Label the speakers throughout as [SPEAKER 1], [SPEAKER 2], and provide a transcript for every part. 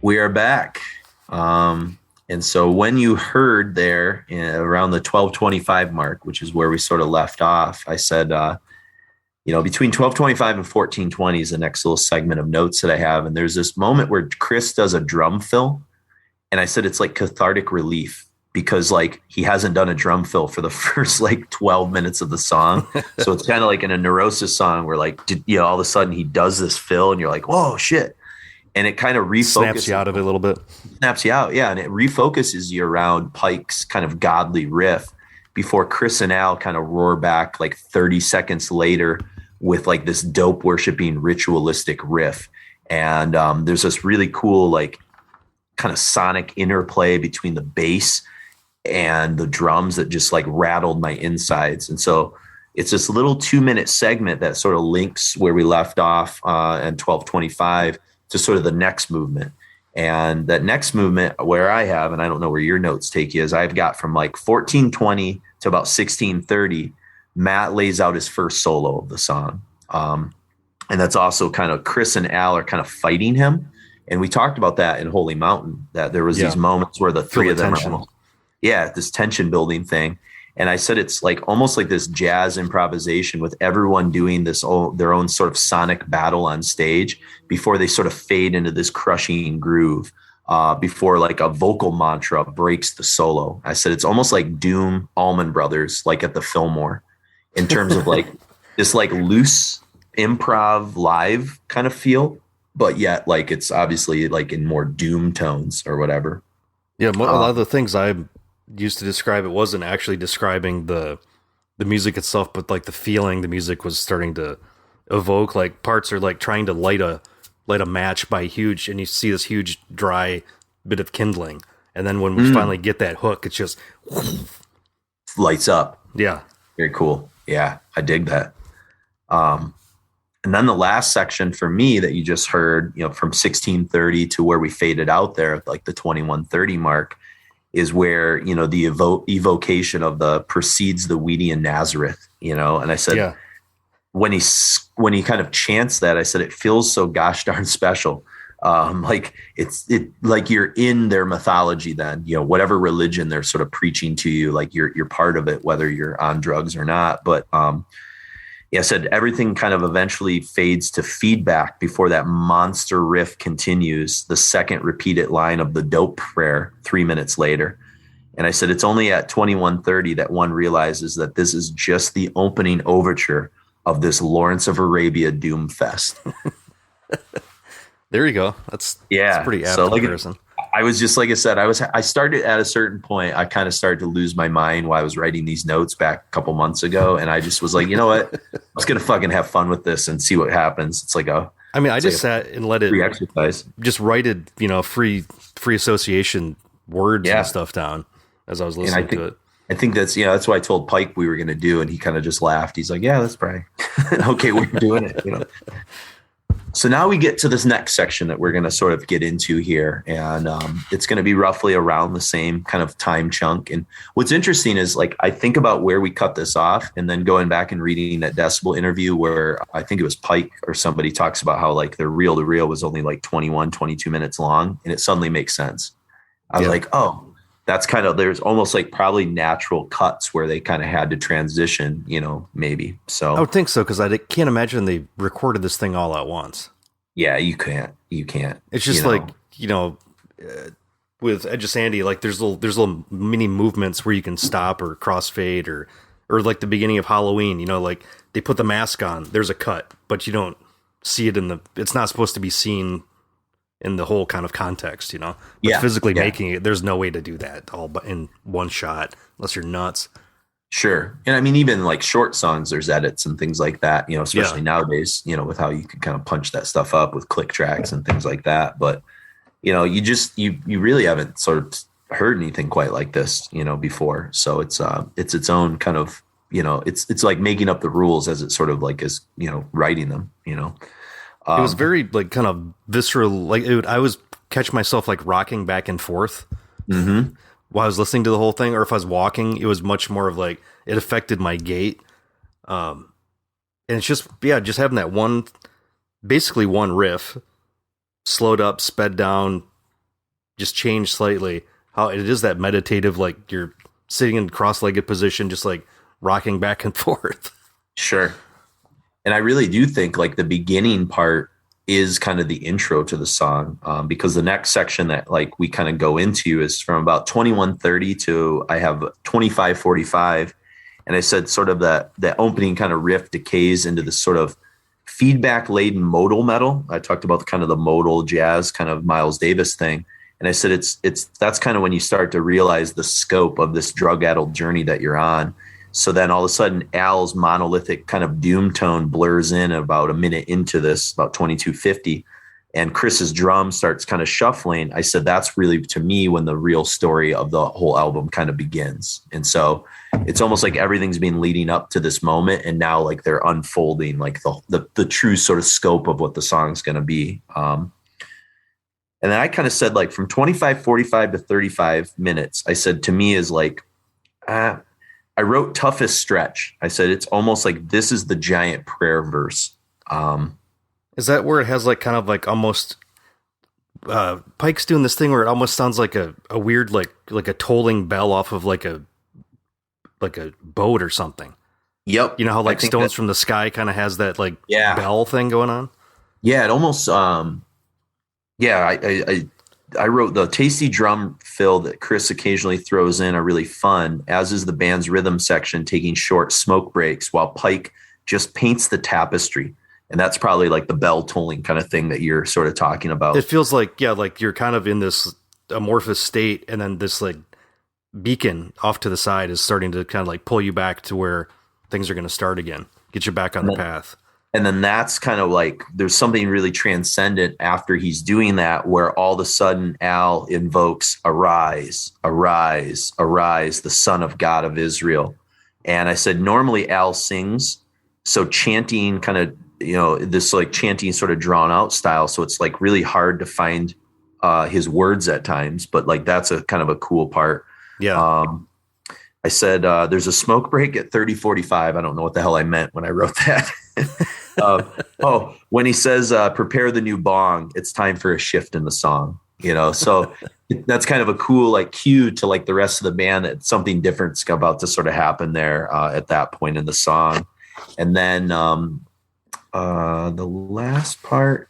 [SPEAKER 1] We are back. And so when you heard there around the 12:25 mark, which is where we sort of left off, I said, between 12:25 and 14:20 is the next little segment of notes that I have. And there's this moment where Chris does a drum fill. And I said, it's like cathartic relief because like he hasn't done a drum fill for the first like 12 minutes of the song. So it's kind of like in a Neurosis song where like, all of a sudden he does this fill and you're like, whoa, shit. And it kind of refocuses.
[SPEAKER 2] Snaps you out of it a little bit.
[SPEAKER 1] Snaps you out, yeah. And it refocuses you around Pike's kind of godly riff before Chris and Al kind of roar back like 30 seconds later with like this dope worshiping ritualistic riff. And there's this really cool like kind of sonic interplay between the bass and the drums that just like rattled my insides. And so it's this little 2-minute segment that sort of links where we left off at 12:25 to sort of the next movement. And that next movement where I have, and I don't know where your notes take you, is I've got from like 14:20 to about 16:30, Matt lays out his first solo of the song. And that's also kind of Chris and Al are kind of fighting him. And we talked about that in Holy Mountain, that there was these moments where the three of them are, this tension building thing. And I said it's like almost like this jazz improvisation with everyone doing their own sort of sonic battle on stage before they sort of fade into this crushing groove before like a vocal mantra breaks the solo. I said it's almost like Doom Allman Brothers, like at the Fillmore, in terms of like this like loose improv live kind of feel, but yet like it's obviously like in more Doom tones or whatever.
[SPEAKER 2] Yeah, a lot of the things I used to describe, it wasn't actually describing the music itself, but like the feeling the music was starting to evoke. Like parts are like trying to light a match by huge, and you see this huge dry bit of kindling, and then when we finally get that hook, it's just
[SPEAKER 1] lights up.
[SPEAKER 2] Yeah,
[SPEAKER 1] very cool. Yeah, I dig that. And then the last section for me that you just heard, from 16:30 to where we faded out there, like the 21:30 mark, is where, the evocation of the precedes the weedy in Nazareth, and I said, when he kind of chants that, I said, it feels so gosh darn special. Like like you're in their mythology then, whatever religion they're sort of preaching to you, like you're part of it, whether you're on drugs or not. But, I said everything kind of eventually fades to feedback before that monster riff continues, the second repeated line of the dope prayer 3 minutes later. And I said, it's only at 21:30 that one realizes that this is just the opening overture of this Lawrence of Arabia doom fest.
[SPEAKER 2] There you go. That's pretty apt comparison.
[SPEAKER 1] I was just, like I said, I started at a certain point. I kind of started to lose my mind while I was writing these notes back a couple months ago. And I just was like, you know what? I'm just going to fucking have fun with this and see what happens. It's like
[SPEAKER 2] I just sat and let it
[SPEAKER 1] exercise.
[SPEAKER 2] Just write it, free association words and stuff down as I was listening to it.
[SPEAKER 1] I think that's why I told Pike we were going to do. And he kind of just laughed. He's like, yeah, that's probably okay. We're doing it. So now we get to this next section that we're going to sort of get into here. And it's going to be roughly around the same kind of time chunk. And what's interesting is like, I think about where we cut this off and then going back and reading that Decibel interview where I think it was Pike or somebody talks about how like their reel to reel was only like 21, 22 minutes long. And it suddenly makes sense. I was like, oh, that's kind of, there's almost like probably natural cuts where they kind of had to transition, maybe. So
[SPEAKER 2] I would think so. Cause I can't imagine they recorded this thing all at once.
[SPEAKER 1] Yeah, you can't.
[SPEAKER 2] It's just like, with Edge of Sandy, like there's little mini movements where you can stop or crossfade or like the beginning of Halloween, like they put the mask on, there's a cut, but you don't see it it's not supposed to be seen in the whole kind of context, but physically making it, there's no way to do that all but in one shot unless you're nuts.
[SPEAKER 1] Sure. And I mean, even like short songs, there's edits and things like that, especially nowadays, with how you can kind of punch that stuff up with click tracks and things like that. But, you really haven't sort of heard anything quite like this, before. So it's its own kind of, it's like making up the rules as it sort of like is, writing them,
[SPEAKER 2] it was very like kind of visceral. Like I was catch myself like rocking back and forth while I was listening to the whole thing. Or if I was walking, it was much more of like, it affected my gait. And it's just having that basically one riff slowed up, sped down, just change slightly. How it is that meditative, like you're sitting in cross-legged position, just like rocking back and forth.
[SPEAKER 1] Sure. And I really do think like the beginning part is kind of the intro to the song, because the next section that like we kind of go into is from about 21:30 to I have 25:45. And I said sort of that opening kind of riff decays into this sort of feedback laden modal metal. I talked about the kind of the modal jazz kind of Miles Davis thing. And I said, that's kind of when you start to realize the scope of this drug addled journey that you're on. So then all of a sudden Al's monolithic kind of doom tone blurs in about a minute into this, about 22:50, and Chris's drum starts kind of shuffling. I said, that's really, to me, when the real story of the whole album kind of begins. And so it's almost like everything's been leading up to this moment, and now like they're unfolding like the true sort of scope of what the song's going to be. And then I kind of said, like, from 25:45 to 35 minutes, I said, to me is like, I wrote toughest stretch. I said, it's almost like this is the giant prayer verse.
[SPEAKER 2] Is that where it has like kind of like almost Pike's doing this thing where it almost sounds like a weird like a tolling bell off of like a boat or something? Yep. You know how like Stones from the Sky kind of has that like bell thing going on? Yeah, it almost I wrote the tasty drum fill that Chris occasionally throws in are really fun, as is the band's rhythm section taking short smoke breaks while Pike just paints the tapestry. And that's probably like the bell tolling kind of thing that you're sort of talking about. It feels like, like you're kind of in this amorphous state, and then this like beacon off to the side is starting to kind of like pull you back to where things are going to start again, get you back on the path. And then that's kind of like, there's something really transcendent after he's doing that, where all of a sudden Al invokes, arise, arise, arise, the Son of God of Israel. And I said, normally Al sings, so chanting kind of, this like chanting sort of drawn out style. So it's like really hard to find his words at times, but like that's a kind of a cool part. Yeah. I said, there's a smoke break at 30:45. I don't know what the hell I meant when I wrote that. When he says, prepare the new bong, it's time for a shift in the song, so that's kind of a cool, like, cue to like the rest of the band that something different's about to sort of happen there at that point in the song. And then the last part.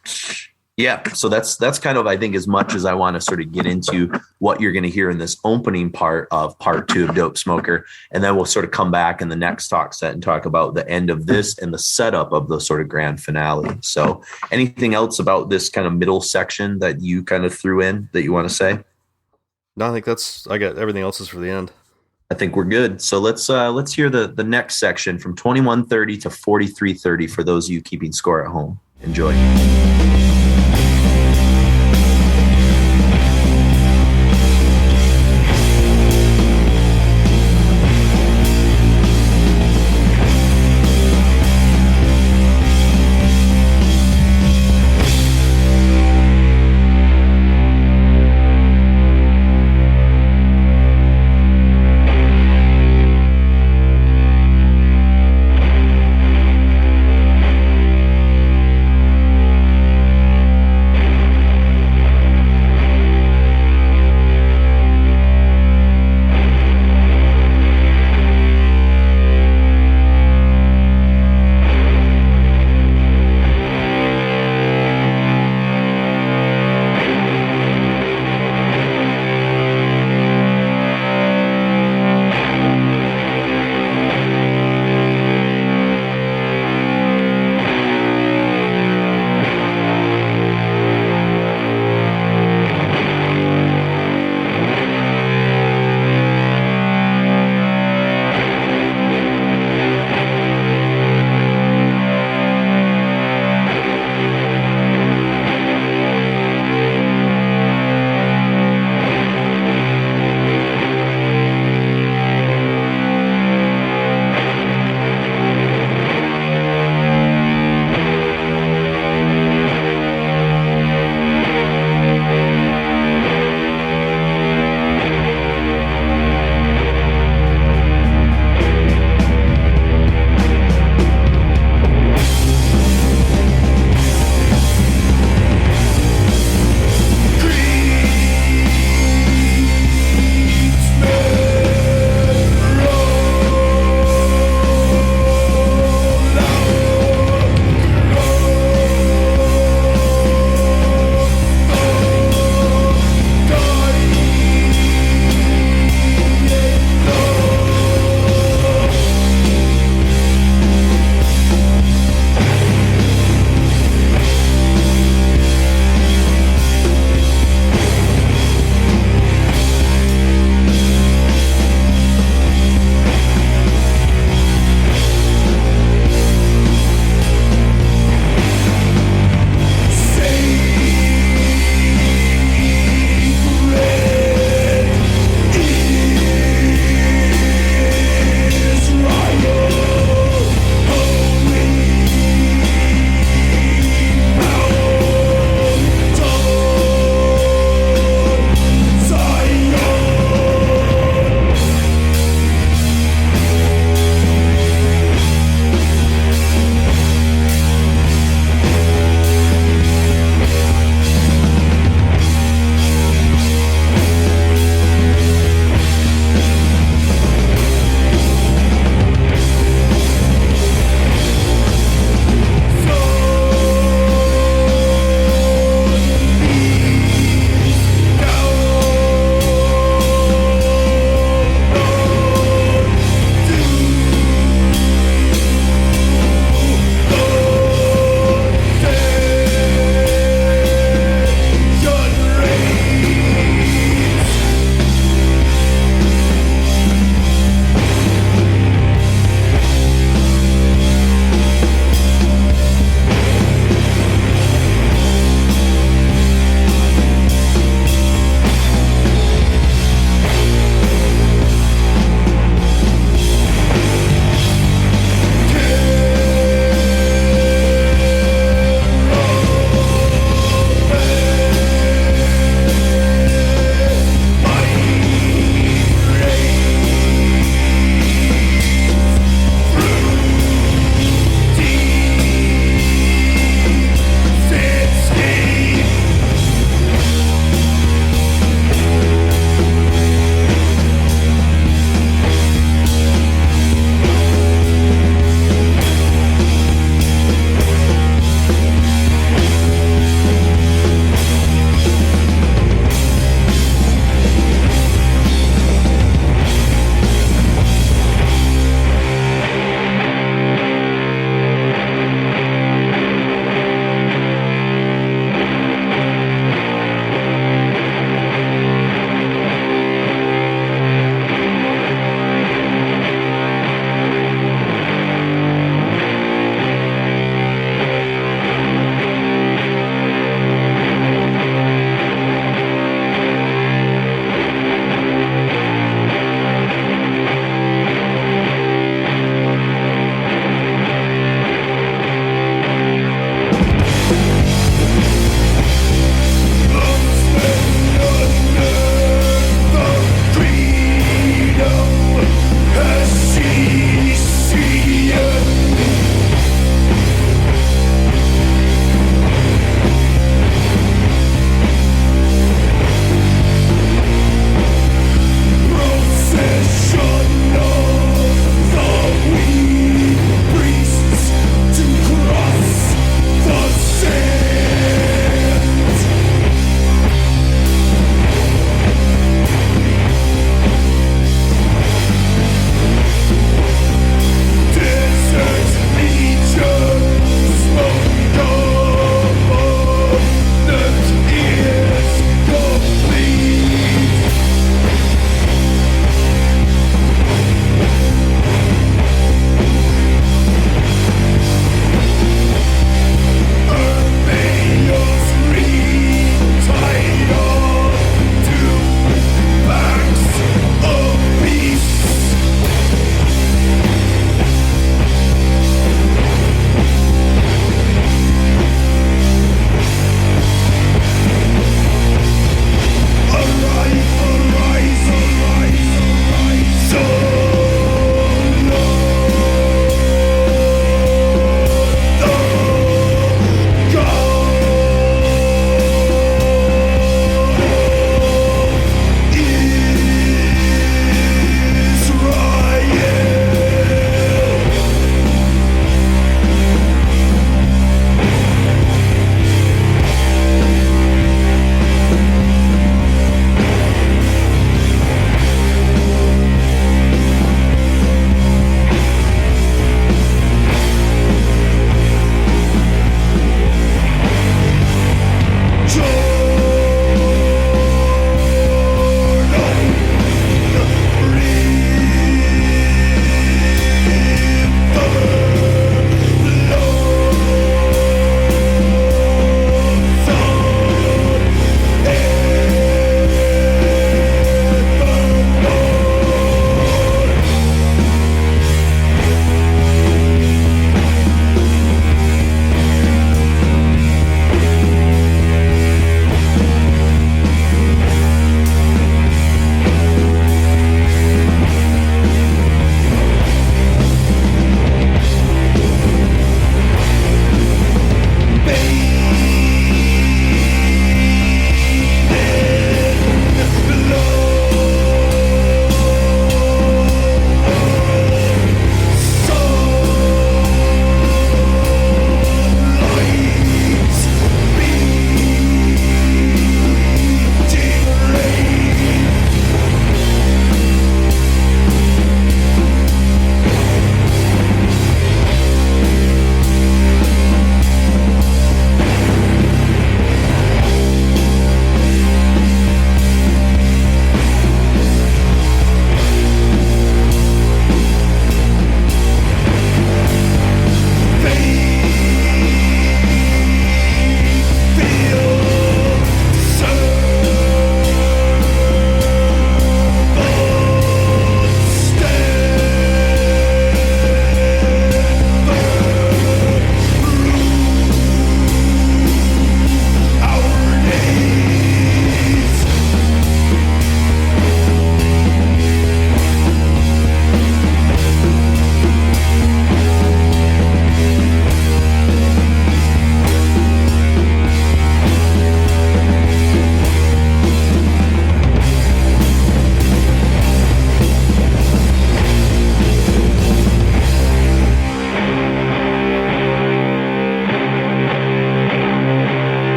[SPEAKER 2] Yeah. So that's kind of, I think, as much as I want to sort of get into what you're going to hear in this opening part of part 2 of Dopesmoker. And then we'll sort of come back in the next talk set and talk about the end of this and the setup of the sort of grand finale. So anything else about this kind of middle section that you kind of threw in that you want to say? No, I think I got everything else is for the end. I think we're good. So let's hear the next section from 21:30 to 43:30 for those of you keeping score at home. Enjoy.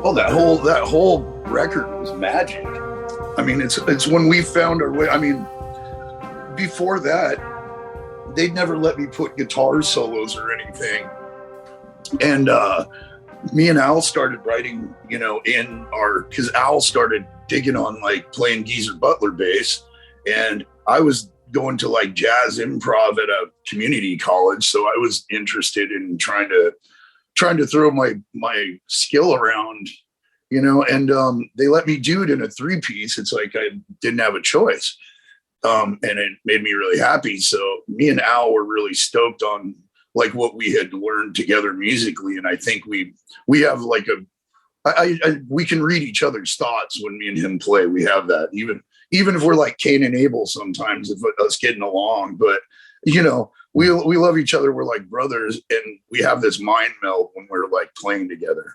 [SPEAKER 3] Oh, that whole record was magic. I mean, it's when we found our way. I mean, before that, they'd never let me put guitar solos or anything. And me and Al started writing, because Al started digging on like playing Giza Butler bass, and I was going to like jazz improv at a community college, so I was interested in trying to throw my skill around, and they let me do it in a 3-piece. It's like I didn't have a choice, and it made me really happy. So me and Al were really stoked on like what we had learned together musically, and I think we have like we can read each other's thoughts when me and him play. We have that, even if we're like Cain and Abel sometimes, if us getting along, but we love each other. We're like brothers, and we have this mind meld when we're like playing together.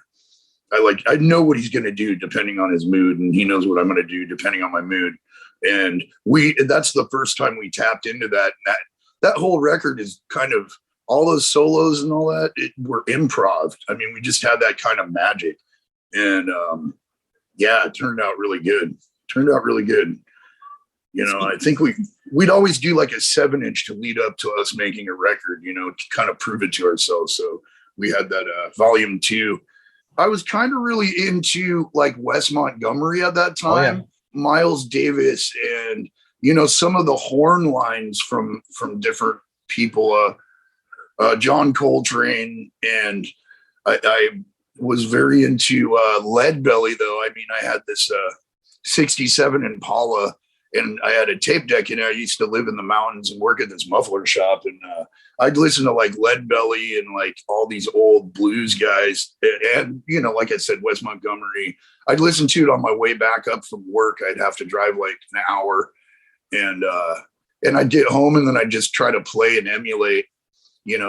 [SPEAKER 3] I know what he's going to do depending on his mood, and he knows what I'm going to do depending on my mood. And that's the first time we tapped into that. And that whole record is kind of all those solos and all that were improv. I mean, we just had that kind of magic, and it turned out really good. I think we'd always do like a 7-inch to lead up to us making a record, to kind of prove it to ourselves. So we had that volume 2. I was kind of really into like Wes Montgomery at that time, oh, yeah. Miles Davis, and some of the horn lines from different people, John Coltrane, and I was very into Lead Belly, though. I mean, I had this 67 Impala, and I had a tape deck, and I used to live in the mountains and work at this muffler shop, and I'd listen to like Lead Belly and like all these old blues guys, and like I said, Wes Montgomery. I'd listen to it on my way back up from work. I'd have to drive like an hour, and I'd get home, and then I'd just try to play and emulate,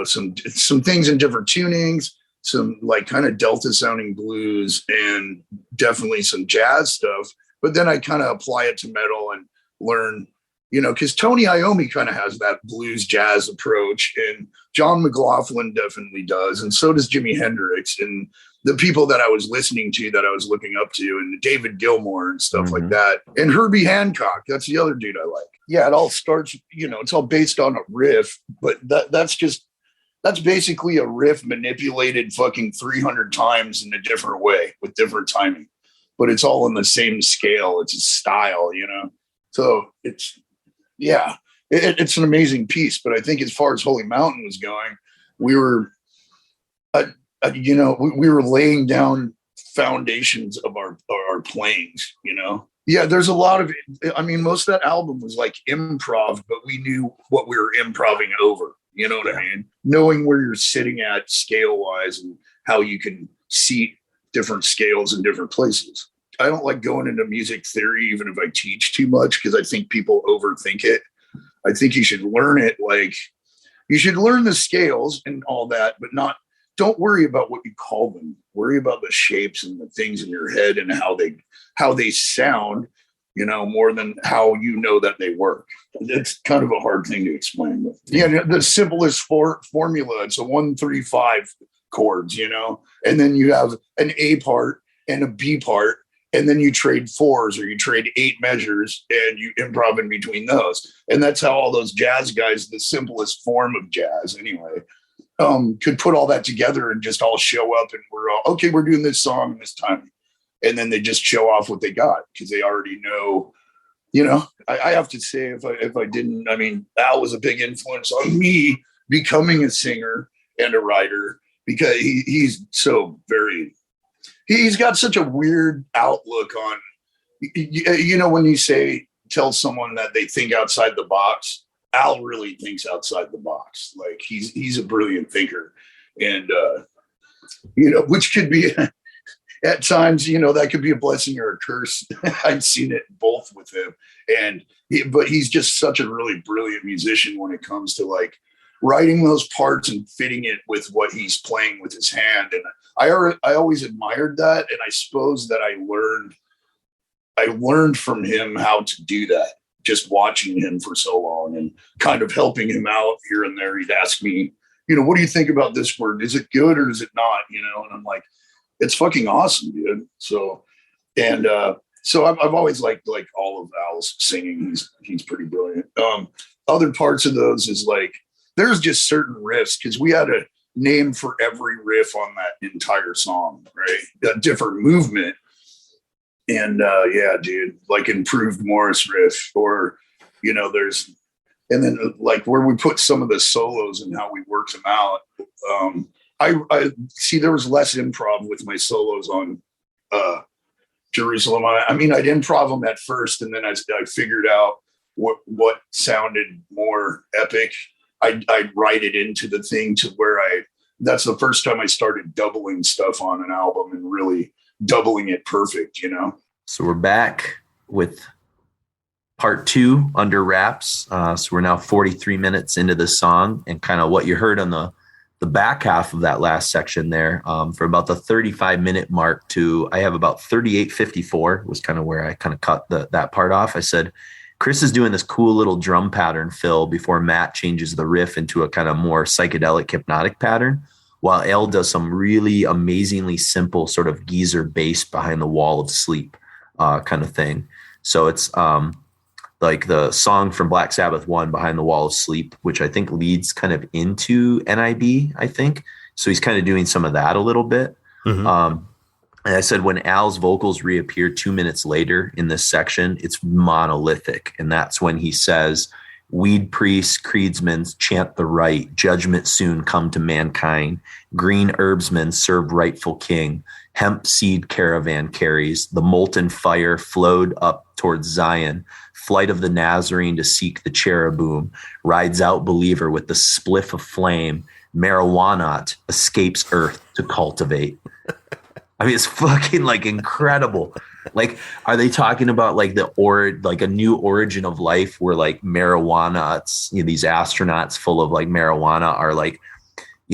[SPEAKER 3] some things in different tunings, some like kind of Delta sounding blues, and definitely some jazz stuff. But then I kind of apply it to metal and learn, because Tony Iommi kind of has that blues jazz approach, and John McLaughlin definitely does, and so does Jimi Hendrix, and the people that I was listening to, that I was looking up to, and David Gilmour and stuff like that, and Herbie Hancock. That's the other dude I like. Yeah, it all starts, it's all based on a riff, but that's basically a riff manipulated fucking 300 times in a different way with different timing. But it's all in the same scale. It's a style, So it's an amazing piece. But I think as far as Holy Mountain was going, we were, we were laying down foundations of our playings. Yeah, there's a lot of. I mean, most of that album was like improv, but we knew what we were improving over. You know what I mean? Knowing where you're sitting at scale wise, and how you can seat different scales in different places. I don't like going into music theory, even if I teach too much, because I think people overthink it. I think you should learn it. Like, you should learn the scales and all that, but don't worry about what you call them. Worry about the shapes and the things in your head and how they sound, more than how that they work. It's kind of a hard thing to explain. Yeah, the simplest formula, it's a 1-3-5 chords, and then you have an A part and a B part, and then you trade 4s or you trade 8 measures, and you improv in between those. And that's how all those jazz guys, the simplest form of jazz anyway, could put all that together and just all show up, and we're all, okay, we're doing this song this time. And then they just show off what they got, because they already know, I have to say, if I didn't, I mean, Al was a big influence on me becoming a singer and a writer, because he's so very, he's got such a weird outlook on, when you tell someone that they think outside the box, Al really thinks outside the box. Like, he's a brilliant thinker, and, which could be at times, that could be a blessing or a curse. I've seen it both with him, but he's just such a really brilliant musician when it comes to like writing those parts and fitting it with what he's playing with his hand. And I always admired that. And I suppose that I learned from him how to do that, just watching him for so long and kind of helping him out here and there. He'd ask me, what do you think about this word? Is it good or is it not? And I'm like, it's fucking awesome, dude. So, and so I've always liked like all of Al's singing. He's pretty brilliant. Other parts of those is like there's just certain riffs because we had a name for every riff on that entire song, right? A different movement. And yeah, dude, like Improved Morris riff, or there's, and then like where we put some of the solos and how we worked them out. I see there was less improv with my solos on Jerusalem. I mean, I'd improv them at first, and then I figured out what sounded more epic. I'd write it into the thing to where that's the first time I started doubling stuff on an album and really doubling it perfect,
[SPEAKER 1] So we're back with part 2 under wraps. So we're now 43 minutes into the song, and kind of what you heard on the back half of that last section there, for about the 35-minute mark to, I have about 38:54 was kind of where I kind of cut that part off. I said, Chris is doing this cool little drum pattern fill before Matt changes the riff into a kind of more psychedelic hypnotic pattern, while Al does some really amazingly simple sort of Giza bass behind the wall of sleep kind of thing. So it's like the song from Black Sabbath 1, Behind the Wall of Sleep, which I think leads kind of into NIB, I think. So he's kind of doing some of that a little bit. Mm-hmm. And I said, when Al's vocals reappear 2 minutes later in this section, it's monolithic. And that's when he says, weed priests, creedsmen chant the right, judgment soon come to mankind. Green herbsmen serve rightful king. Hemp seed caravan carries. The molten fire flowed up towards Zion. Flight of the Nazarene to seek the cherubim. Rides out believer with the spliff of flame. Marijuanaut escapes earth to cultivate. I mean, it's fucking like incredible. Like, are they talking about like like a new origin of life where like marijuanauts, these astronauts full of like marijuana are like,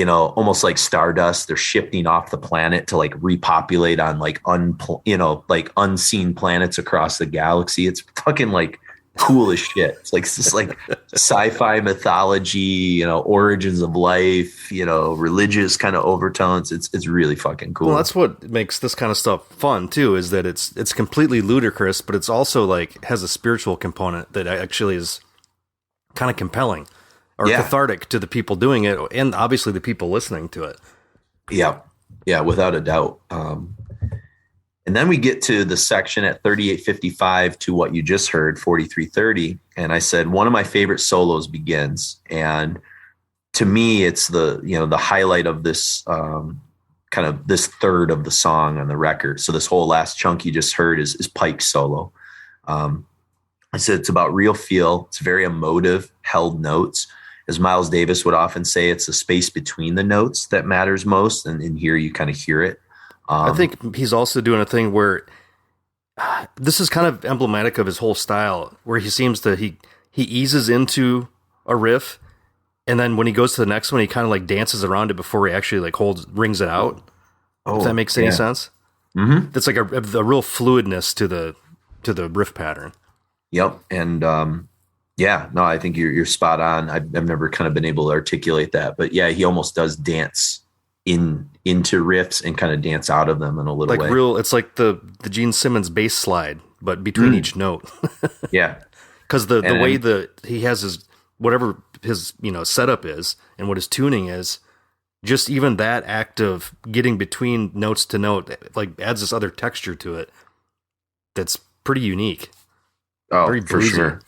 [SPEAKER 1] almost like stardust. They're shifting off the planet to like repopulate on like like unseen planets across the galaxy. It's fucking like cool as shit. It's like this like sci-fi mythology, origins of life, religious kind of overtones. It's really fucking cool.
[SPEAKER 2] Well, that's what makes this kind of stuff fun too, is that it's completely ludicrous, but it's also like has a spiritual component that actually is kind of compelling or cathartic to the people doing it, and obviously the people listening to it.
[SPEAKER 1] Yeah, without a doubt. And then we get to the section at 38:55 to what you just heard, 43:30. And I said, one of my favorite solos begins. And to me, it's the highlight of this kind of this third of the song on the record. So this whole last chunk you just heard is Pike's solo. I said, it's about real feel. It's very emotive, held notes. As Miles Davis would often say, it's the space between the notes that matters most. And in here, you kind of hear it.
[SPEAKER 2] I think he's also doing a thing where this is kind of emblematic of his whole style, where he seems to, he eases into a riff, and then when he goes to the next one, he kind of like dances around it before he actually like rings it out. If that makes any sense. Mm-hmm. It's like a real fluidness to the riff pattern.
[SPEAKER 1] Yep. And I think you're spot on. I've never kind of been able to articulate that, but yeah, he almost does dance into riffs and kind of dance out of them in a little
[SPEAKER 2] like
[SPEAKER 1] way.
[SPEAKER 2] It's like the Gene Simmons bass slide, but between each note.
[SPEAKER 1] Yeah.
[SPEAKER 2] Because the way that he has his, whatever his, setup is and what his tuning is, just even that act of getting between notes to note, like adds this other texture to it. That's pretty unique.
[SPEAKER 1] Oh, very for sure.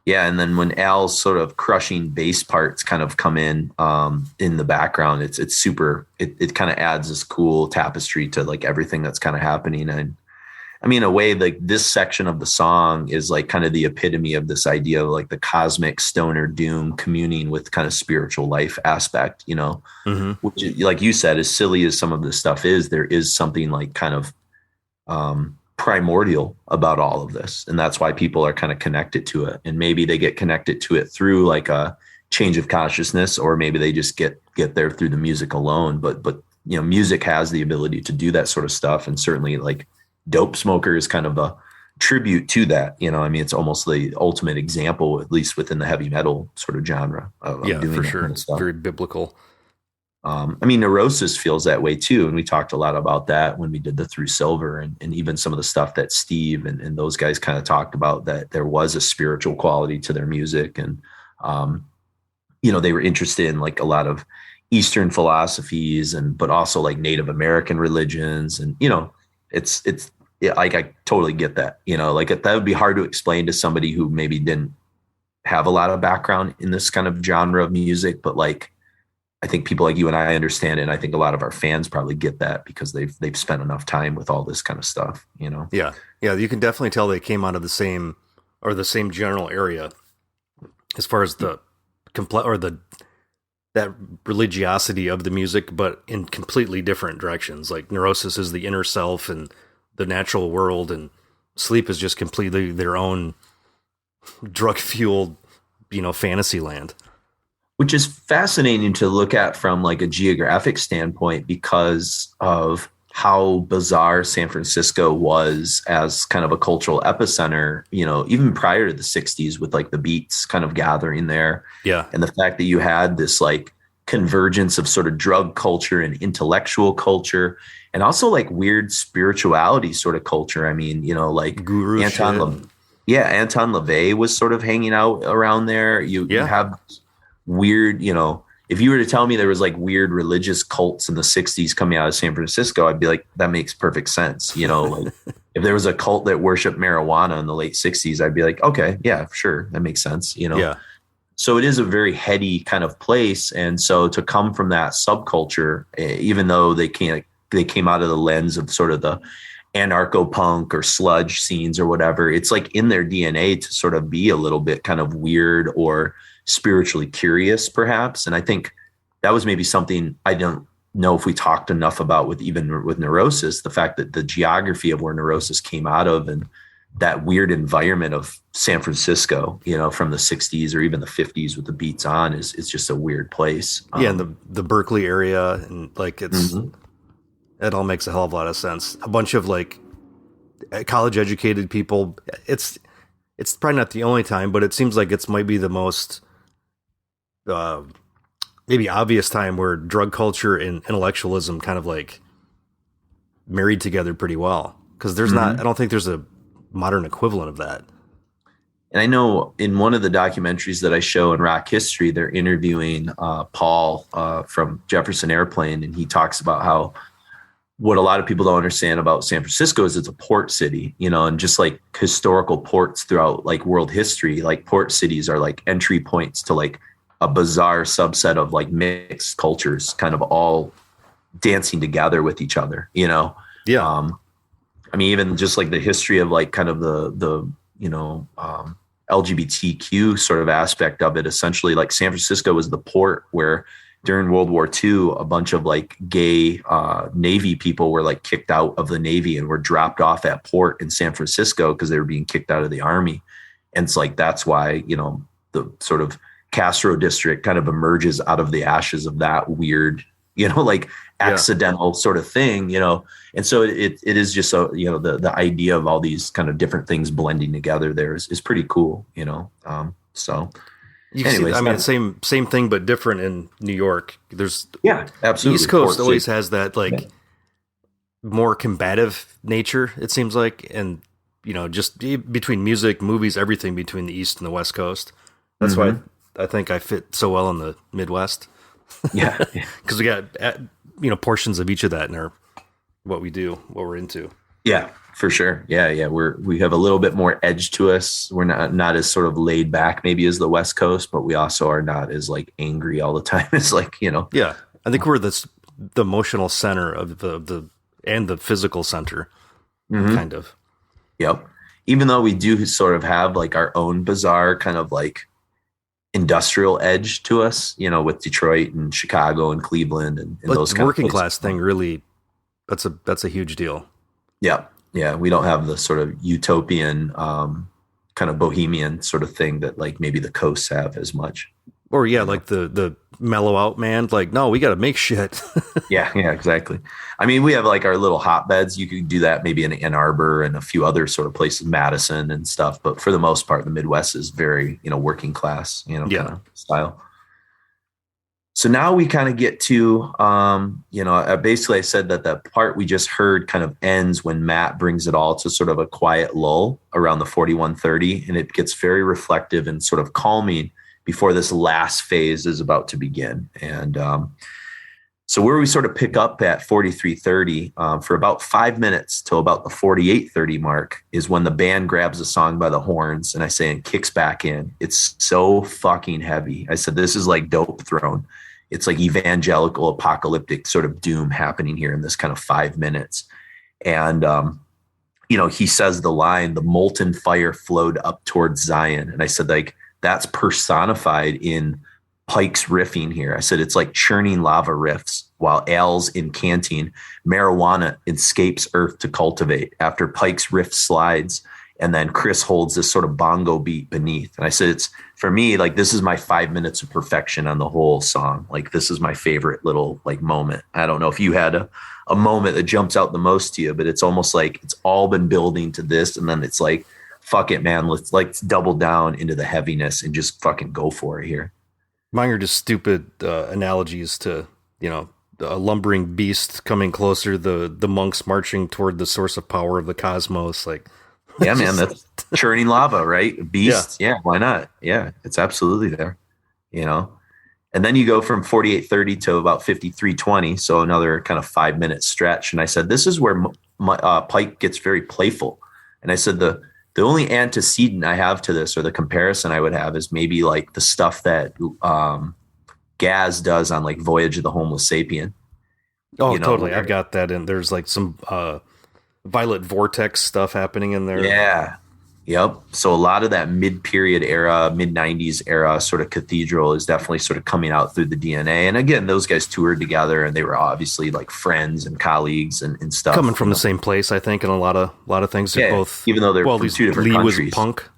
[SPEAKER 1] Yeah, and then when Al's sort of crushing bass parts kind of come in the background, it's super. It kind of adds this cool tapestry to like everything that's kind of happening. And I mean, in a way, like this section of the song is like kind of the epitome of this idea of like the cosmic stoner doom communing with kind of spiritual life aspect, mm-hmm. Which, like you said, as silly as some of this stuff is, there is something like kind of primordial about all of this, and that's why people are kind of connected to it. And maybe they get connected to it through like a change of consciousness, or maybe they just get there through the music alone. But music has the ability to do that sort of stuff, and certainly like Dopesmoker is kind of a tribute to that. I mean, it's almost the ultimate example, at least within the heavy metal sort of genre of doing
[SPEAKER 2] for
[SPEAKER 1] that
[SPEAKER 2] sure.
[SPEAKER 1] kind of stuff.
[SPEAKER 2] Very biblical.
[SPEAKER 1] I mean, Neurosis feels that way too. And we talked a lot about that when we did the Through Silver, and even some of the stuff that Steve and those guys kind of talked about, that there was a spiritual quality to their music. And, they were interested in like a lot of Eastern philosophies but also like Native American religions. And, like, I totally get that, like that would be hard to explain to somebody who maybe didn't have a lot of background in this kind of genre of music, but like, I think people like you and I understand it. And I think a lot of our fans probably get that because they've spent enough time with all this kind of stuff,
[SPEAKER 2] Yeah. Yeah. You can definitely tell they came out of the same general area as far as the that religiosity of the music, but in completely different directions. Like Neurosis is the inner self and the natural world, and Sleep is just completely their own drug fueled, fantasy land.
[SPEAKER 1] Which is fascinating to look at from like a geographic standpoint because of how bizarre San Francisco was as kind of a cultural epicenter, even prior to the 60s with like the Beats kind of gathering there.
[SPEAKER 2] Yeah.
[SPEAKER 1] And the fact that you had this like convergence of sort of drug culture and intellectual culture, and also like weird spirituality sort of culture. I mean, like
[SPEAKER 2] Guru
[SPEAKER 1] Anton LaVey was sort of hanging out around there. You have weird, if you were to tell me there was like weird religious cults in the 60s coming out of San Francisco, I'd be like, that makes perfect sense. Like if there was a cult that worshiped marijuana in the late 60s, I'd be like, okay, yeah, sure. That makes sense.
[SPEAKER 2] Yeah.
[SPEAKER 1] So it is a very heady kind of place. And so to come from that subculture, even though they came out of the lens of sort of the anarcho-punk or sludge scenes or whatever, it's like in their DNA to sort of be a little bit kind of weird or spiritually curious, perhaps. And I think that was maybe something I don't know if we talked enough about with Neurosis, the fact that the geography of where Neurosis came out of and that weird environment of San Francisco, from the 60s or even the 50s with the Beats on is just a weird place.
[SPEAKER 2] And the Berkeley area, and like it's it all makes a hell of a lot of sense. A bunch of like college educated people. It's probably not the only time, but it seems like it's might be the most maybe obvious time where drug culture and intellectualism kind of like married together pretty well. Because there's I don't think there's a modern equivalent of that.
[SPEAKER 1] And I know in one of the documentaries that I show in Rock History, they're interviewing Paul from Jefferson Airplane, and he talks about how what a lot of people don't understand about San Francisco is it's a port city, and just like historical ports throughout like world history, like port cities are like entry points to like a bizarre subset of like mixed cultures kind of all dancing together with each other, Yeah. I mean, even just like the history of like kind of the LGBTQ sort of aspect of it, essentially like San Francisco was the port where during World War II, a bunch of like gay Navy people were like kicked out of the Navy and were dropped off at port in San Francisco because they were being kicked out of the Army. And it's like, that's why, the sort of Castro district kind of emerges out of the ashes of that weird, like accidental sort of thing, And so it is just the idea of all these kind of different things blending together there is pretty cool, so.
[SPEAKER 2] Anyways, I mean, same thing, but different in New York. There's
[SPEAKER 1] absolutely.
[SPEAKER 2] The East Coast always has that like more combative nature, it seems like. And, just between music, movies, everything between the East and the West Coast. That's why I think I fit so well in the Midwest.
[SPEAKER 1] Yeah.
[SPEAKER 2] Because we got, portions of each of that in what we do, what we're into.
[SPEAKER 1] Yeah, for sure. Yeah. We have a little bit more edge to us. We're not as sort of laid back maybe as the West Coast, but we also are not as like angry all the time. It's like,
[SPEAKER 2] Yeah. I think we're the emotional center of and the physical center, kind of.
[SPEAKER 1] Yep. Even though we do sort of have like our own bizarre kind of like industrial edge to us, with Detroit and Chicago and Cleveland and those kind
[SPEAKER 2] working
[SPEAKER 1] of
[SPEAKER 2] class thing really, that's a huge deal.
[SPEAKER 1] Yeah. Yeah. We don't have the sort of utopian kind of bohemian sort of thing that like maybe the coasts have as much.
[SPEAKER 2] Or like the mellow out man, like, no, we got to make shit.
[SPEAKER 1] Yeah, exactly. I mean, we have like our little hotbeds. You could do that maybe in Ann Arbor and a few other sort of places, Madison and stuff. But for the most part, the Midwest is very, working class, kind of style. So now we kind of get to, basically I said that the part we just heard kind of ends when Matt brings it all to sort of a quiet lull around the 41:30, and it gets very reflective and sort of calming before this last phase is about to begin. And so where we sort of pick up at 43:30 for about 5 minutes till about the 48:30 mark is when the band grabs a song by the horns, and I say, and kicks back in. It's so fucking heavy. I said, this is like Dope Throne. It's like evangelical, apocalyptic sort of doom happening here in this kind of 5 minutes. And, he says the line, the molten fire flowed up towards Zion. And I said, like, that's personified in Pike's riffing here. I said, it's like churning lava riffs while Al's incanting, marijuana escapes earth to cultivate after Pike's riff slides. And then Chris holds this sort of bongo beat beneath. And I said, it's for me, like, this is my 5 minutes of perfection on the whole song. Like, this is my favorite little like moment. I don't know if you had a moment that jumps out the most to you, but it's almost like it's all been building to this. And then it's like, fuck it, man. Let's double down into the heaviness and just fucking go for it here.
[SPEAKER 2] Mine are just stupid analogies to, a lumbering beast coming closer, the monks marching toward the source of power of the cosmos. Like,
[SPEAKER 1] yeah, man, that's churning lava, right? Beast. Yeah. Why not? Yeah, it's absolutely there, And then you go from 48:30 to about 53:20. So another kind of 5 minute stretch. And I said, this is where Pike gets very playful. And I said, the only antecedent I have to this, or the comparison I would have, is maybe like the stuff that Gaz does on like Voyage of the Homeless Sapien.
[SPEAKER 2] Oh, totally. I've got that in. There's like some Violet Vortex stuff happening in there.
[SPEAKER 1] Yeah. Yep. So a lot of that mid-period era, mid-90s era sort of cathedral is definitely sort of coming out through the DNA. And again, those guys toured together, and they were obviously like friends and colleagues and stuff.
[SPEAKER 2] Coming from the same place, I think, and a lot of things. They're both,
[SPEAKER 1] even though they're from two different
[SPEAKER 2] Lee
[SPEAKER 1] countries.
[SPEAKER 2] Was punk,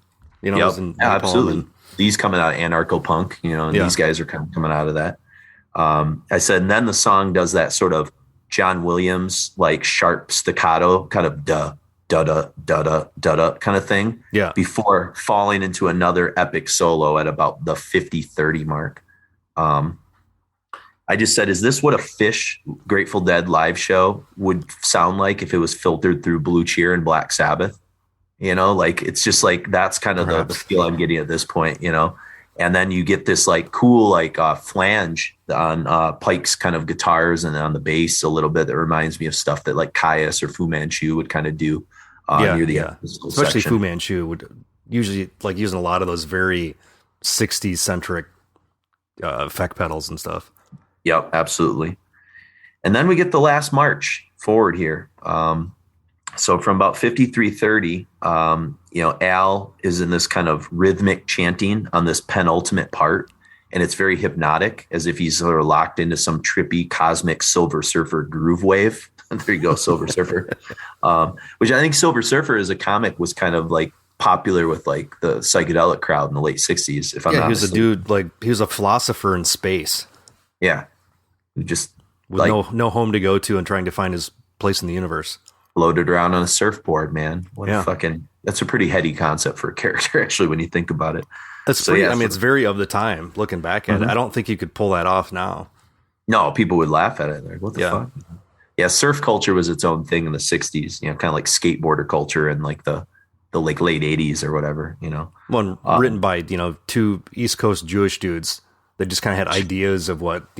[SPEAKER 1] yep.
[SPEAKER 2] Was in
[SPEAKER 1] absolutely. Lee's coming out of anarcho-punk, and these guys are kind of coming out of that. I said, and then the song does that sort of John Williams, like sharp staccato, kind of da da da da kind of thing.
[SPEAKER 2] Yeah.
[SPEAKER 1] Before falling into another epic solo at about the 50:30 mark. I just said, is this what a Fish Grateful Dead live show would sound like if it was filtered through Blue Cheer and Black Sabbath? Like, it's just like, that's kind of the feel I'm getting at this point, And then you get this like cool, like flange on Pike's kind of guitars and on the bass a little bit that reminds me of stuff that like Caius or Fu Manchu would kind of do near the end.
[SPEAKER 2] Especially section. Fu Manchu would usually like using a lot of those very 60s centric effect pedals and stuff.
[SPEAKER 1] Yep, absolutely. And then we get the last march forward here. So from about 53:30, Al is in this kind of rhythmic chanting on this penultimate part, and it's very hypnotic, as if he's sort of locked into some trippy cosmic Silver Surfer groove wave. There you go, Silver Surfer. Which I think Silver Surfer as a comic was kind of like popular with like the psychedelic crowd in the late 60s. If I'm not mistaken.
[SPEAKER 2] He was a dude, like he was a philosopher in space.
[SPEAKER 1] Yeah, just
[SPEAKER 2] with like, no home to go to and trying to find his place in the universe.
[SPEAKER 1] Loaded around on a surfboard, man. That's a pretty heady concept for a character, actually, when you think about it.
[SPEAKER 2] That's pretty, it's very of the time looking back at it. I don't think you could pull that off now.
[SPEAKER 1] No, people would laugh at it. Like, what the fuck? Yeah, surf culture was its own thing in the 60s, kind of like skateboarder culture and like the like late 80s or whatever,
[SPEAKER 2] One written by, two East Coast Jewish dudes that just kind of had ideas of what,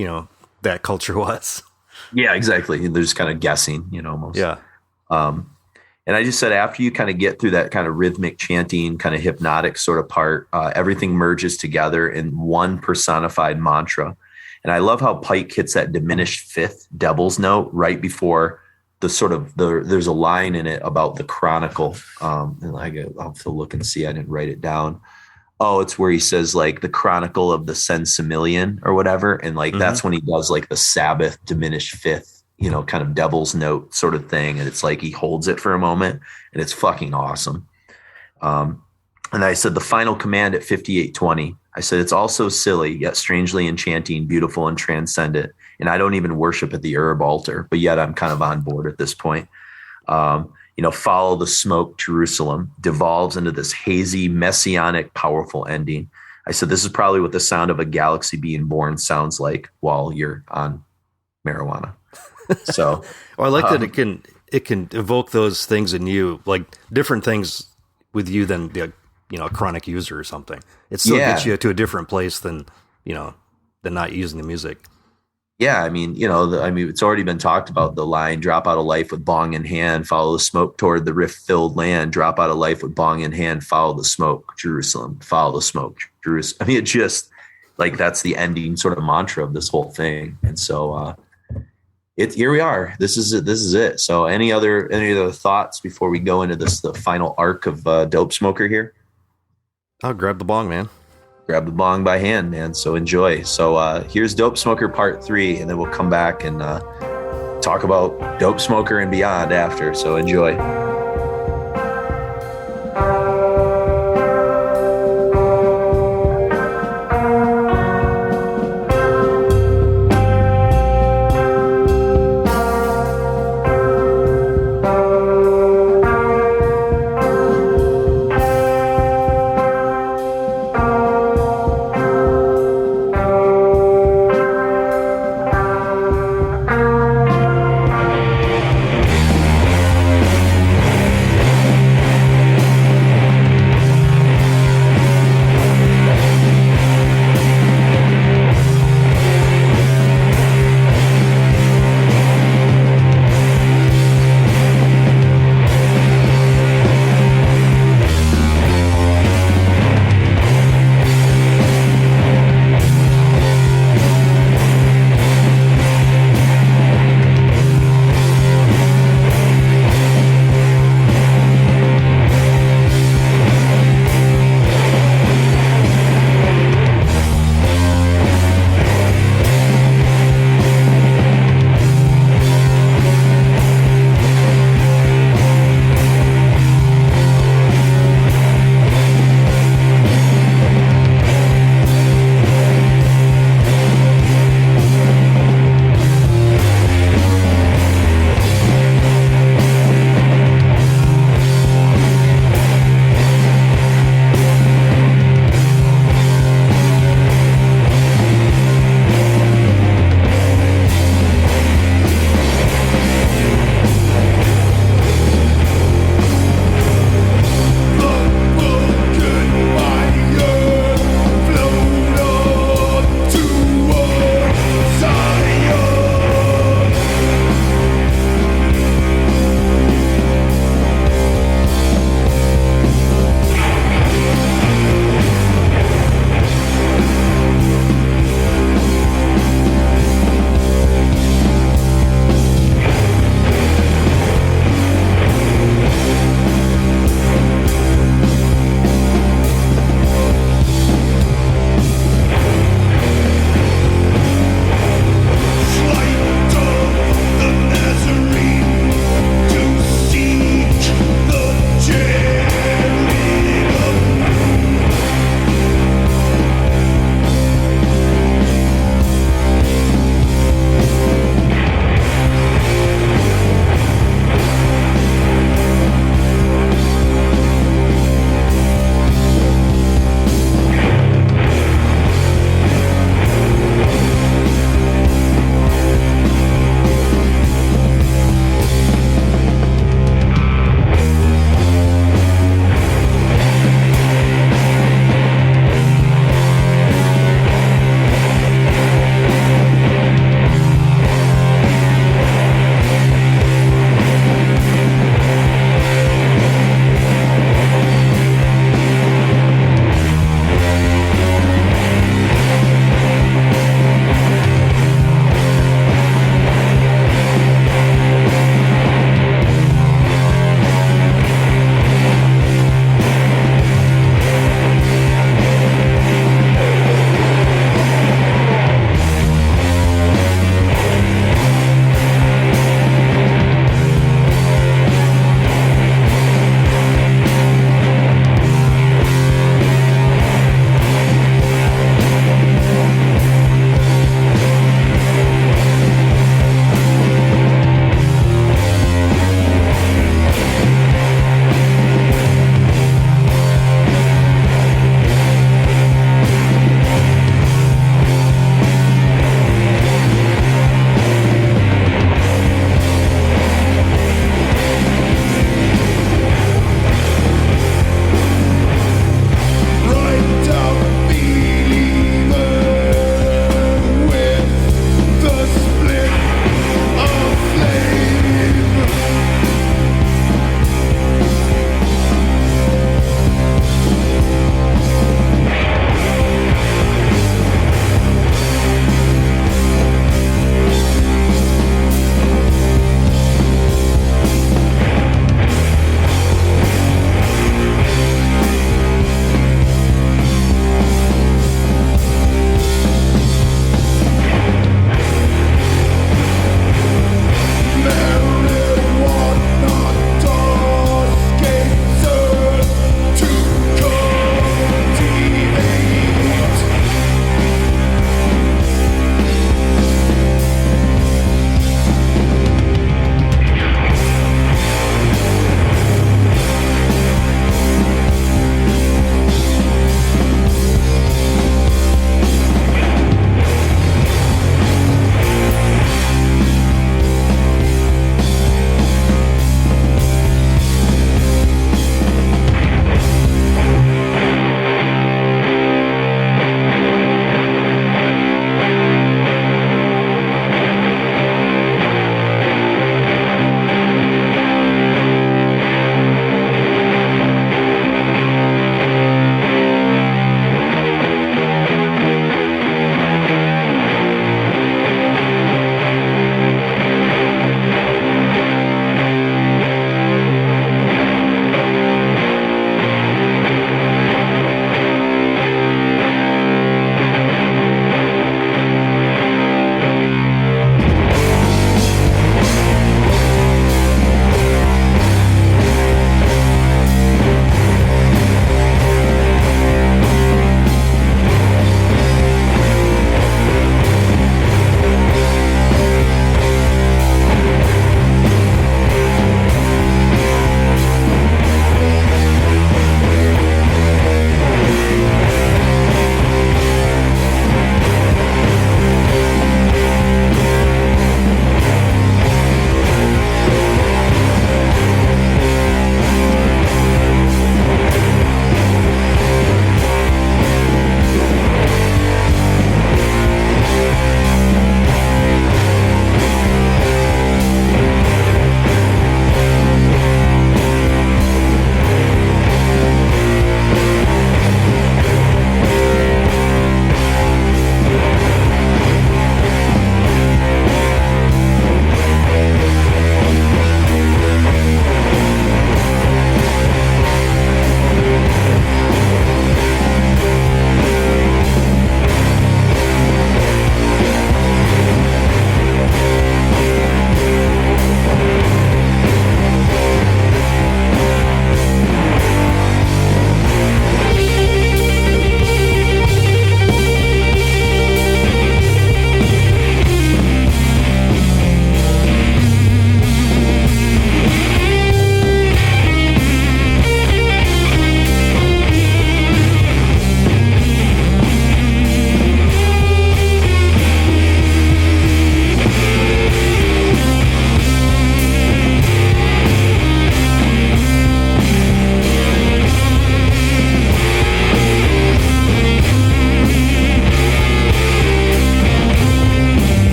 [SPEAKER 2] that culture was.
[SPEAKER 1] Yeah, exactly. They're just kind of guessing, almost.
[SPEAKER 2] Yeah.
[SPEAKER 1] And I just said, after you kind of get through that kind of rhythmic chanting, kind of hypnotic sort of part, everything merges together in one personified mantra. And I love how Pike hits that diminished fifth devil's note right before there's a line in it about the chronicle. And I'll have to look and see. I didn't write it down. Oh, it's where he says like the chronicle of the Sensimilian or whatever. And like, that's when he does like the Sabbath diminished fifth, kind of devil's note sort of thing. And it's like, he holds it for a moment and it's fucking awesome. And I said, the final command at 58:20, I said, it's also silly, yet strangely enchanting, beautiful and transcendent. And I don't even worship at the herb altar, but yet I'm kind of on board at this point. Follow the smoke, Jerusalem devolves into this hazy, messianic, powerful ending. I said, this is probably what the sound of a galaxy being born sounds like while you're on marijuana. So
[SPEAKER 2] well, I like that it can evoke those things in you, like different things with you than the, a chronic user or something. It still gets you to a different place than not using the music.
[SPEAKER 1] Yeah, I mean, it's already been talked about, the line, drop out of life with bong in hand, follow the smoke toward the rift-filled land, drop out of life with bong in hand, follow the smoke, Jerusalem, follow the smoke, Jerusalem. I mean, it just, like, that's the ending sort of mantra of this whole thing. And so here we are. This is it. So any other thoughts before we go into the final arc of Dopesmoker here?
[SPEAKER 2] I'll grab the bong, man.
[SPEAKER 1] Grab the bong by hand, man. So enjoy. So here's Dopesmoker Part 3, and then we'll come back and talk about Dopesmoker and beyond after. So enjoy.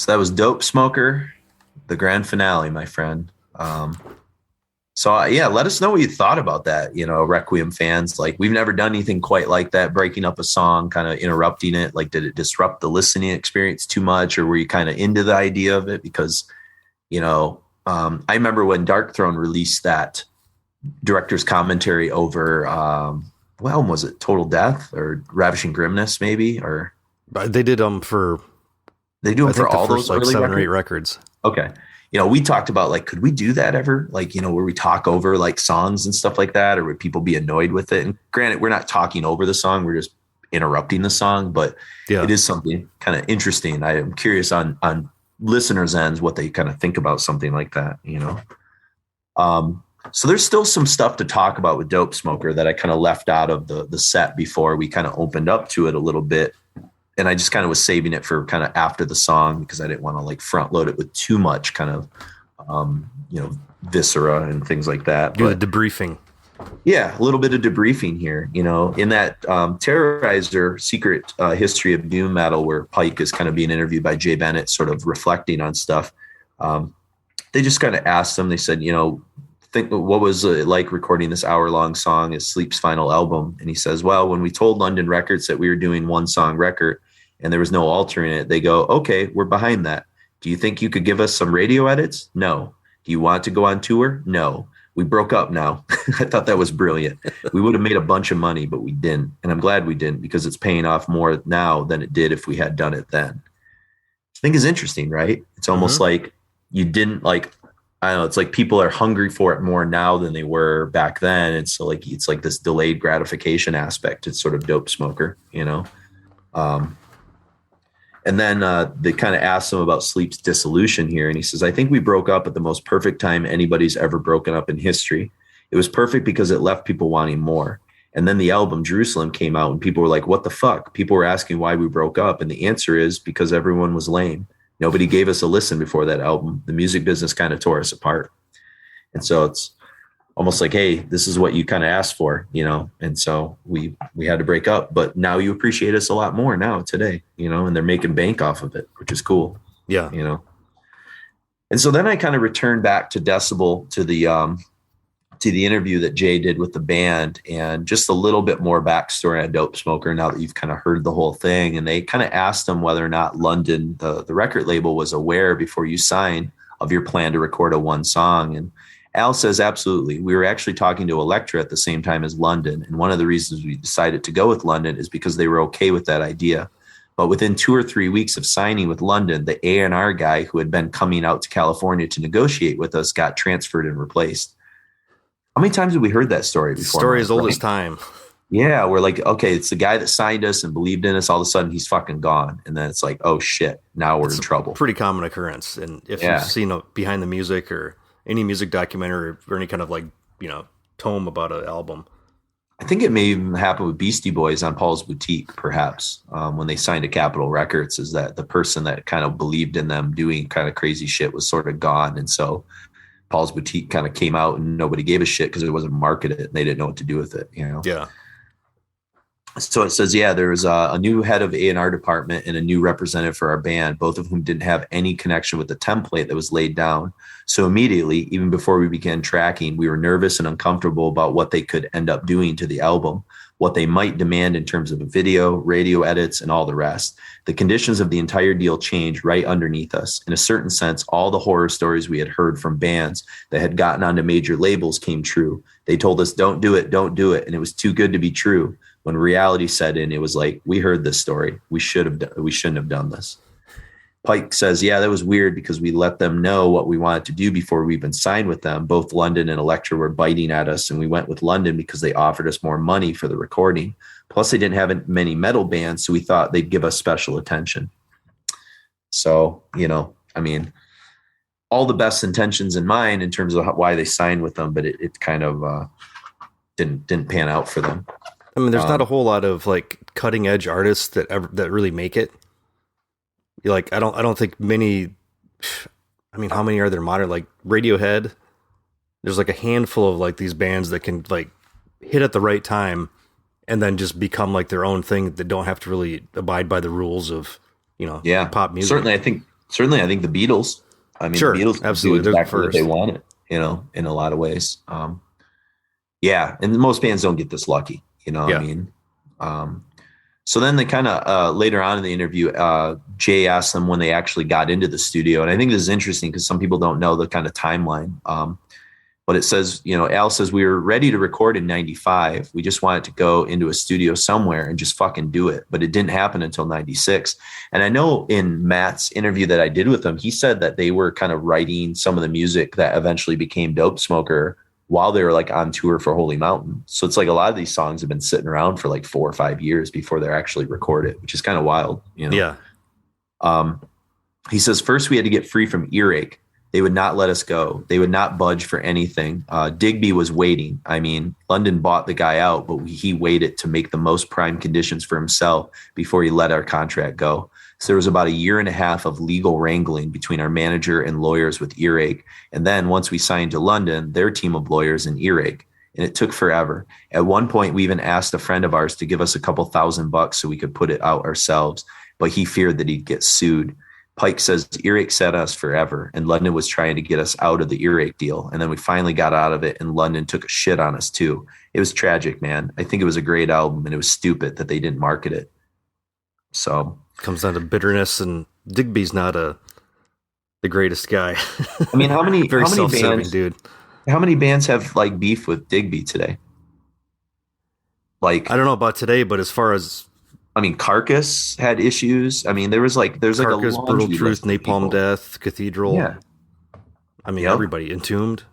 [SPEAKER 1] So that was Dopesmoker, the grand finale, my friend. So yeah, let us know what you thought about that. Requiem fans, like, we've never done anything quite like that, breaking up a song, kind of interrupting it. Like, did it disrupt the listening experience too much, or were you kind of into the idea of it? Because, I remember when Dark Throne released that director's commentary over, was it Total Death or Ravishing Grimness, maybe? Or
[SPEAKER 2] they did for
[SPEAKER 1] all
[SPEAKER 2] first,
[SPEAKER 1] those
[SPEAKER 2] like
[SPEAKER 1] early
[SPEAKER 2] 7 or 8 records.
[SPEAKER 1] Okay. We talked about, like, could we do that ever? Like, where we talk over like songs and stuff like that, or would people be annoyed with it? And granted, we're not talking over the song, we're just interrupting the song, but it is something kind of interesting. I am curious on listeners' ends what they kind of think about something like that, So there's still some stuff to talk about with Dopesmoker that I kind of left out of the set before we kind of opened up to it a little bit. And I just kind of was saving it for kind of after the song, because I didn't want to like front load it with too much kind of, viscera and things like that.
[SPEAKER 2] Do the debriefing.
[SPEAKER 1] Yeah, a little bit of debriefing here, in that Terrorizer Secret History of Doom Metal, where Pike is kind of being interviewed by Jay Bennett, sort of reflecting on stuff. They just kind of asked him, they said, think what was it like recording this hour-long song as Sleep's final album? And he says, well, when we told London Records that we were doing one song record and there was no altering it, they go, okay, we're behind that. Do you think you could give us some radio edits? No. Do you want to go on tour? No. We broke up now. I thought that was brilliant. We would have made a bunch of money, but we didn't. And I'm glad we didn't, because it's paying off more now than it did if we had done it then. I think is interesting, right? It's almost like you didn't like, I don't know, it's like people are hungry for it more now than they were back then. And so like, it's like this delayed gratification aspect. It's sort of Dopesmoker, and then they kind of asked him about Sleep's dissolution here. And he says, I think we broke up at the most perfect time anybody's ever broken up in history. It was perfect because it left people wanting more. And then the album Jerusalem came out and people were like, what the fuck? People were asking why we broke up. And the answer is because everyone was lame. Nobody gave us a listen before that album. The music business kind of tore us apart. And so it's almost like, hey, this is what you kind of asked for, And so we had to break up, but now you appreciate us a lot more now today, and they're making bank off of it, which is cool.
[SPEAKER 2] Yeah.
[SPEAKER 1] And so then I kind of returned back to Decibel to the interview that Jay did with the band, and just a little bit more backstory on Dopesmoker now that you've kind of heard the whole thing. And they kind of asked him whether or not London, the record label, was aware before you signed of your plan to record a one song. And Al says, absolutely. We were actually talking to Elektra at the same time as London. And one of the reasons we decided to go with London is because they were okay with that idea. But within 2 or 3 weeks of signing with London, the A&R guy who had been coming out to California to negotiate with us got transferred and replaced. How many times have we heard that story before?
[SPEAKER 2] Story as old as time.
[SPEAKER 1] Yeah, we're like, okay, it's the guy that signed us and believed in us. All of a sudden, he's fucking gone. And then it's like, oh, shit, now we're in trouble.
[SPEAKER 2] Pretty common occurrence. And if you've seen a Behind the Music or any music documentary or any kind of like, tome about an album.
[SPEAKER 1] I think it may even happen with Beastie Boys on Paul's Boutique, perhaps, when they signed to Capitol Records, is that the person that kind of believed in them doing kind of crazy shit was sort of gone. And so Paul's Boutique kind of came out and nobody gave a shit because it wasn't marketed and they didn't know what to do with it,
[SPEAKER 2] Yeah.
[SPEAKER 1] So it says, there was a new head of A&R department and a new representative for our band, both of whom didn't have any connection with the template that was laid down. So immediately, even before we began tracking, we were nervous and uncomfortable about what they could end up doing to the album, what they might demand in terms of a video, radio edits, and all the rest. The conditions of the entire deal changed right underneath us. In a certain sense, all the horror stories we had heard from bands that had gotten onto major labels came true. They told us, don't do it, and it was too good to be true. When reality set in, it was like, we heard this story. We shouldn't have done this. Pike says, that was weird because we let them know what we wanted to do before we even signed with them. Both London and Elektra were biting at us, and we went with London because they offered us more money for the recording. Plus, they didn't have many metal bands, so we thought they'd give us special attention. So, all the best intentions in mind in terms of why they signed with them, but it kind of didn't pan out for them.
[SPEAKER 2] I mean, there's not a whole lot of like cutting edge artists that really make it. Like, I don't think many. I mean, how many are there modern? Like Radiohead. There's like a handful of like these bands that can like hit at the right time and then just become like their own thing that don't have to really abide by the rules of pop music.
[SPEAKER 1] Certainly, I think Certainly, I think the Beatles. I mean,
[SPEAKER 2] Sure,
[SPEAKER 1] the Beatles
[SPEAKER 2] absolutely.
[SPEAKER 1] do
[SPEAKER 2] They're the
[SPEAKER 1] exactly what
[SPEAKER 2] first.
[SPEAKER 1] they wanted, in a lot of ways. Yeah, and most bands don't get this lucky, what I
[SPEAKER 2] Yeah.
[SPEAKER 1] mean? Um, so then they kind of later on in the interview, Jay asked them when they actually got into the studio, and I think this is interesting because some people don't know the kind of timeline. But it says, Al says we were ready to record in '95. We just wanted to go into a studio somewhere and just fucking do it. But it didn't happen until '96. And I know in Matt's interview that I did with him, he said that they were kind of writing some of the music that eventually became Dopesmoker while they were like on tour for Holy Mountain. So it's like a lot of these songs have been sitting around for like 4 or 5 years before they're actually recorded, which is kind of wild,
[SPEAKER 2] Yeah.
[SPEAKER 1] He says, first we had to get free from earache. They would not let us go. They would not budge for anything. Digby was waiting. I mean, London bought the guy out, but he waited to make the most prime conditions for himself before he let our contract go. So there was about a year and a half of legal wrangling between our manager and lawyers with earache. And then once we signed to London, their team of lawyers and earache. And it took forever. At one point, we even asked a friend of ours to give us a couple $1,000 so we could put it out ourselves, but he feared that he'd get sued. Pike says earache set us forever, and London was trying to get us out of the earache deal. And then we finally got out of it, and London took a shit on us too. It was tragic, man. I think it was a great album, and it was stupid that they didn't market it. So
[SPEAKER 2] Comes down to bitterness, and Digby's not the greatest guy.
[SPEAKER 1] I mean, how many
[SPEAKER 2] Very
[SPEAKER 1] how many
[SPEAKER 2] self-serving
[SPEAKER 1] bands,
[SPEAKER 2] dude.
[SPEAKER 1] how many bands have like beef with Digby today? Like,
[SPEAKER 2] I don't know about today, but as far as
[SPEAKER 1] I mean, Carcass had issues. I mean, there's like
[SPEAKER 2] Carcass,
[SPEAKER 1] a
[SPEAKER 2] Brutal
[SPEAKER 1] laundry
[SPEAKER 2] Truth,
[SPEAKER 1] list of
[SPEAKER 2] Napalm
[SPEAKER 1] people.
[SPEAKER 2] Death, Cathedral.
[SPEAKER 1] Yeah.
[SPEAKER 2] I mean,
[SPEAKER 1] Yep.
[SPEAKER 2] everybody. Entombed.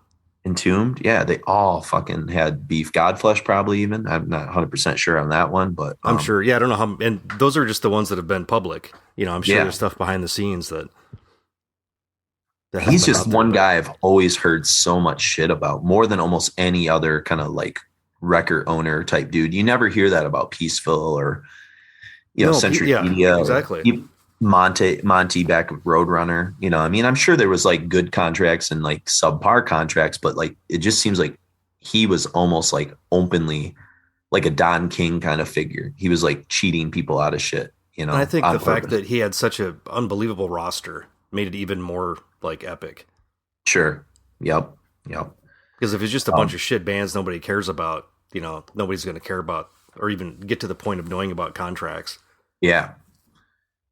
[SPEAKER 1] Entombed, yeah, they all fucking had beef. Godflesh, probably even. I'm not 100% sure on that one, but
[SPEAKER 2] I'm sure. Yeah, I don't know how. And those are just the ones that have been public. I'm sure
[SPEAKER 1] Yeah.
[SPEAKER 2] there's stuff behind the scenes that
[SPEAKER 1] he's
[SPEAKER 2] hasn't been
[SPEAKER 1] just
[SPEAKER 2] out there,
[SPEAKER 1] one
[SPEAKER 2] but-
[SPEAKER 1] guy I've always heard so much shit about, more than almost any other kind of like record owner type dude. You never hear that about Peaceful or
[SPEAKER 2] No,
[SPEAKER 1] Century
[SPEAKER 2] yeah,
[SPEAKER 1] Media, or
[SPEAKER 2] exactly.
[SPEAKER 1] Monty back with Roadrunner. I mean, I'm sure there was like good contracts and like subpar contracts, but like it just seems like he was almost like openly like a Don King kind of figure. He was like cheating people out of shit.
[SPEAKER 2] And I think
[SPEAKER 1] on
[SPEAKER 2] the fact
[SPEAKER 1] purpose.
[SPEAKER 2] that he had such an unbelievable roster made it even more like epic.
[SPEAKER 1] Sure. Yep.
[SPEAKER 2] Because if it's just a bunch of shit bands nobody cares about, nobody's going to care about or even get to the point of knowing about contracts.
[SPEAKER 1] Yeah.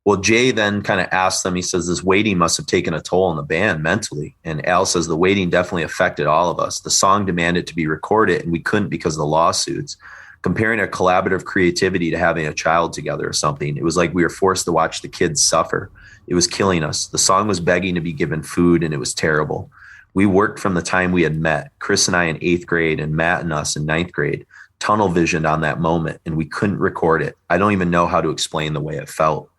[SPEAKER 1] Well, Jay then kind of asked them, he says, this waiting must have taken a toll on the band mentally. And Al says the waiting definitely affected all of us. The song demanded to be recorded and we couldn't because of the lawsuits. Comparing our collaborative creativity to having a child together or something, it was like we were forced to watch the kids suffer. It was killing us. The song was begging to be given food and it was terrible. We worked from the time we had met, Chris and I in 8th grade and Matt and us in 9th grade, tunnel visioned on that moment, and we couldn't record it. I don't even know how to explain the way it felt.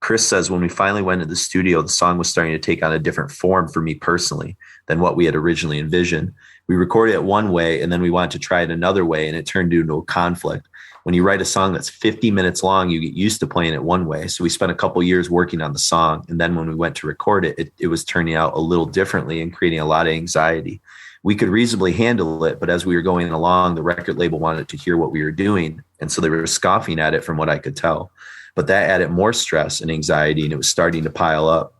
[SPEAKER 1] Chris says when we finally went to the studio, the song was starting to take on a different form for me personally than what we had originally envisioned. We recorded it one way and then we wanted to try it another way, and it turned into a conflict. When you write a song that's 50 minutes long, you get used to playing it one way. So we spent a couple years working on the song. And then when we went to record it, it was turning out a little differently and creating a lot of anxiety. We could reasonably handle it, but as we were going along, the record label wanted to hear what we were doing. And so they were scoffing at it from what I could tell. But that added more stress and anxiety, and it was starting to pile up.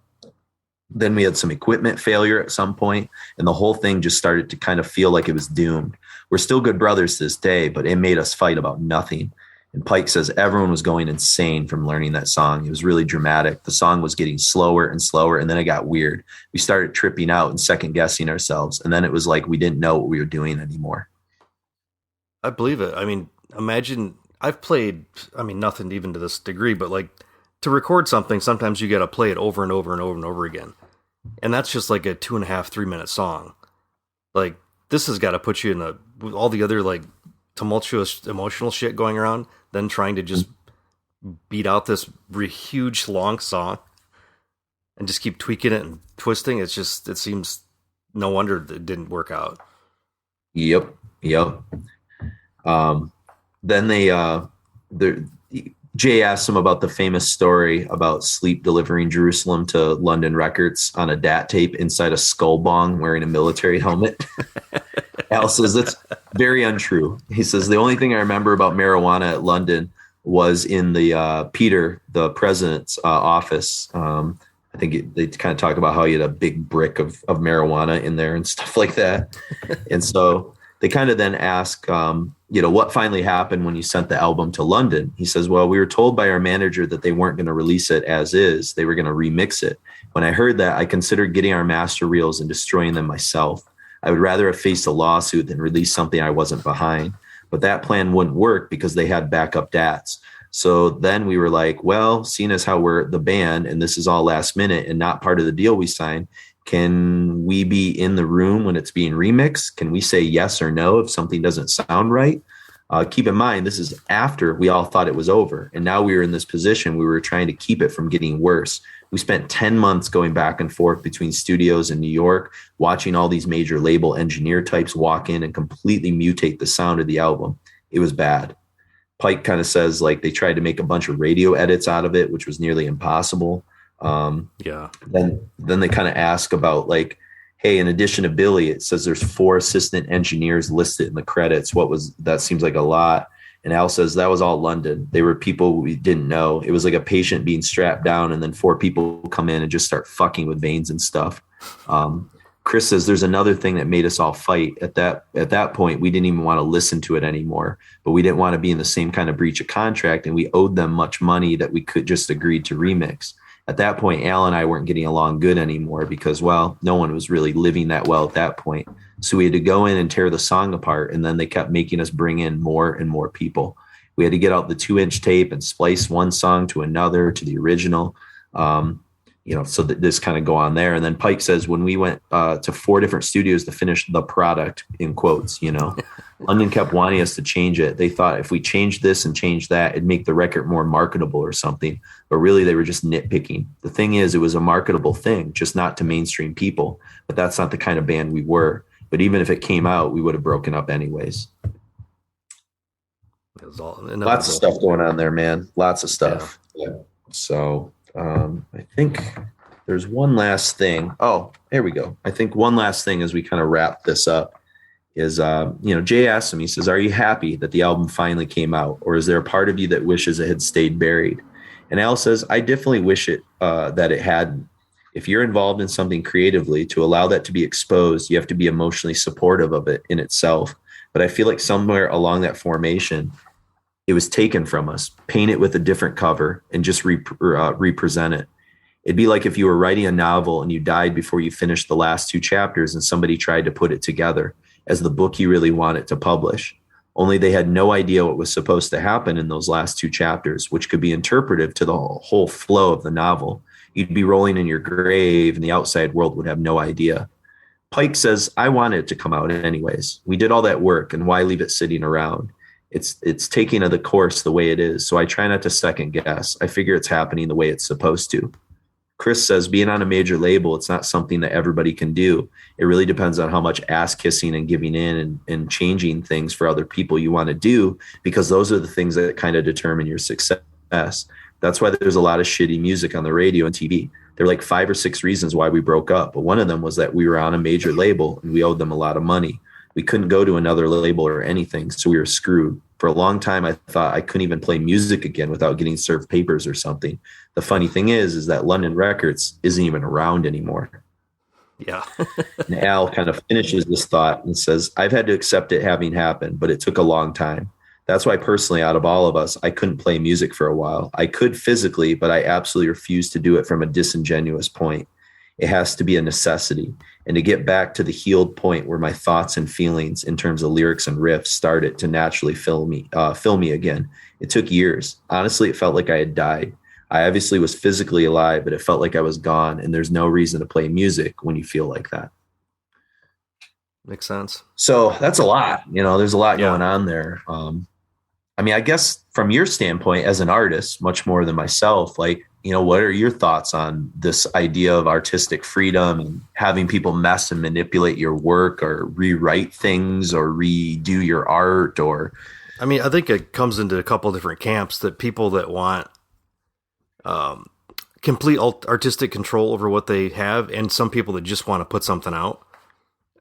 [SPEAKER 1] Then we had some equipment failure at some point, and the whole thing just started to kind of feel like it was doomed. We're still good brothers to this day, but it made us fight about nothing. And Pike says everyone was going insane from learning that song. It was really dramatic. The song was getting slower and slower, and then it got weird. We started tripping out and second guessing ourselves, and then it was like we didn't know what we were doing anymore.
[SPEAKER 2] I believe it. I mean, imagine I've played, nothing even to this degree, but like to record something, sometimes you got to play it over and over and over and over again. And that's just like a 2.5, 3 minute song. Like this has got to put you in with all the other like tumultuous emotional shit going around, then trying to just beat out this huge long song and just keep tweaking it and twisting. It seems no wonder that it didn't work out.
[SPEAKER 1] Yep. Then Jay asked him about the famous story about Sleep delivering Jerusalem to London Records on a DAT tape inside a skull bong wearing a military helmet. Al says that's very untrue. He says the only thing I remember about marijuana at London was in the Peter, the president's office. I think they kind of talk about how he had a big brick of marijuana in there and stuff like that. And so they kind of then ask, what finally happened when you sent the album to London? He says, well, we were told by our manager that they weren't going to release it as is. They were going to remix it. When I heard that, I considered getting our master reels and destroying them myself. I would rather have faced a lawsuit than release something I wasn't behind. But that plan wouldn't work because they had backup DATs. So then we were like, well, seeing as how we're the band and this is all last minute and not part of the deal we signed, can we be in the room when it's being remixed? Can we say yes or no if something doesn't sound right? Keep in mind, this is after we all thought it was over. And now we were in this position. We were trying to keep it from getting worse. We spent 10 months going back and forth between studios in New York, watching all these major label engineer types walk in and completely mutate the sound of the album. It was bad. Pike kind of says like they tried to make a bunch of radio edits out of it, which was nearly impossible. Then they kind of ask about like, hey, in addition to Billy, it says there's 4 assistant engineers listed in the credits. That seems like a lot. And Al says that was all London. They were people we didn't know. It was like a patient being strapped down and then 4 people come in and just start fucking with veins and stuff. Chris says there's another thing that made us all fight. At that point, we didn't even want to listen to it anymore, but we didn't want to be in the same kind of breach of contract, and we owed them much money that we could just agreed to remix. At that point, Al and I weren't getting along good anymore because, well, no one was really living that well at that point. So we had to go in and tear the song apart, and then they kept making us bring in more and more people. We had to get out the 2-inch tape and splice one song to another, to the original. So that this kind of go on there. And then Pike says when we went to 4 different studios to finish the product, in quotes, London kept wanting us to change it. They thought if we changed this and changed that, it'd make the record more marketable or something. But really, they were just nitpicking. The thing is, it was a marketable thing, just not to mainstream people. But that's not the kind of band we were. But even if it came out, we would have broken up anyways.
[SPEAKER 2] It was all
[SPEAKER 1] lots of stuff going on there, man. Lots of stuff. Yeah. So I think there's one last thing. Oh, here we go. I think one last thing as we kind of wrap this up is, Jay asked him, he says, are you happy that the album finally came out? Or is there a part of you that wishes it had stayed buried? And Al says, I definitely wish that it hadn't. If you're involved in something creatively, to allow that to be exposed, you have to be emotionally supportive of it in itself. But I feel like somewhere along that formation, it was taken from us, paint it with a different cover and just represent it. It'd be like if you were writing a novel and you died before you finished the last 2 chapters and somebody tried to put it together as the book you really wanted to publish. Only they had no idea what was supposed to happen in those last 2 chapters, which could be interpretive to the whole flow of the novel. You'd be rolling in your grave and the outside world would have no idea. Pike says, I wanted it to come out anyways. We did all that work, and why leave it sitting around? It's taking the course the way it is, so I try not to second guess. I figure it's happening the way it's supposed to. Chris says, being on a major label, it's not something that everybody can do. It really depends on how much ass kissing and giving in and changing things for other people you want to do, because those are the things that kind of determine your success. That's why there's a lot of shitty music on the radio and TV. There are like 5 or 6 reasons why we broke up, but one of them was that we were on a major label and we owed them a lot of money. We couldn't go to another label or anything, so we were screwed. For a long time, I thought I couldn't even play music again without getting served papers or something. The funny thing is that London Records isn't even around anymore.
[SPEAKER 2] Yeah.
[SPEAKER 1] And Al kind of finishes this thought and says, I've had to accept it having happened, but it took a long time. That's why personally, out of all of us, I couldn't play music for a while. I could physically, but I absolutely refused to do it from a disingenuous point. It has to be a necessity. And to get back to the healed point where my thoughts and feelings in terms of lyrics and riffs started to naturally fill me again. It took years. Honestly, it felt like I had died. I obviously was physically alive, but it felt like I was gone. And there's no reason to play music when you feel like that.
[SPEAKER 2] Makes sense.
[SPEAKER 1] So that's a lot. There's a lot going on there. I guess from your standpoint as an artist, much more than myself, what are your thoughts on this idea of artistic freedom and having people mess and manipulate your work or rewrite things or redo your art?
[SPEAKER 2] I think it comes into a couple of different camps, that people that want complete artistic control over what they have, and some people that just want to put something out.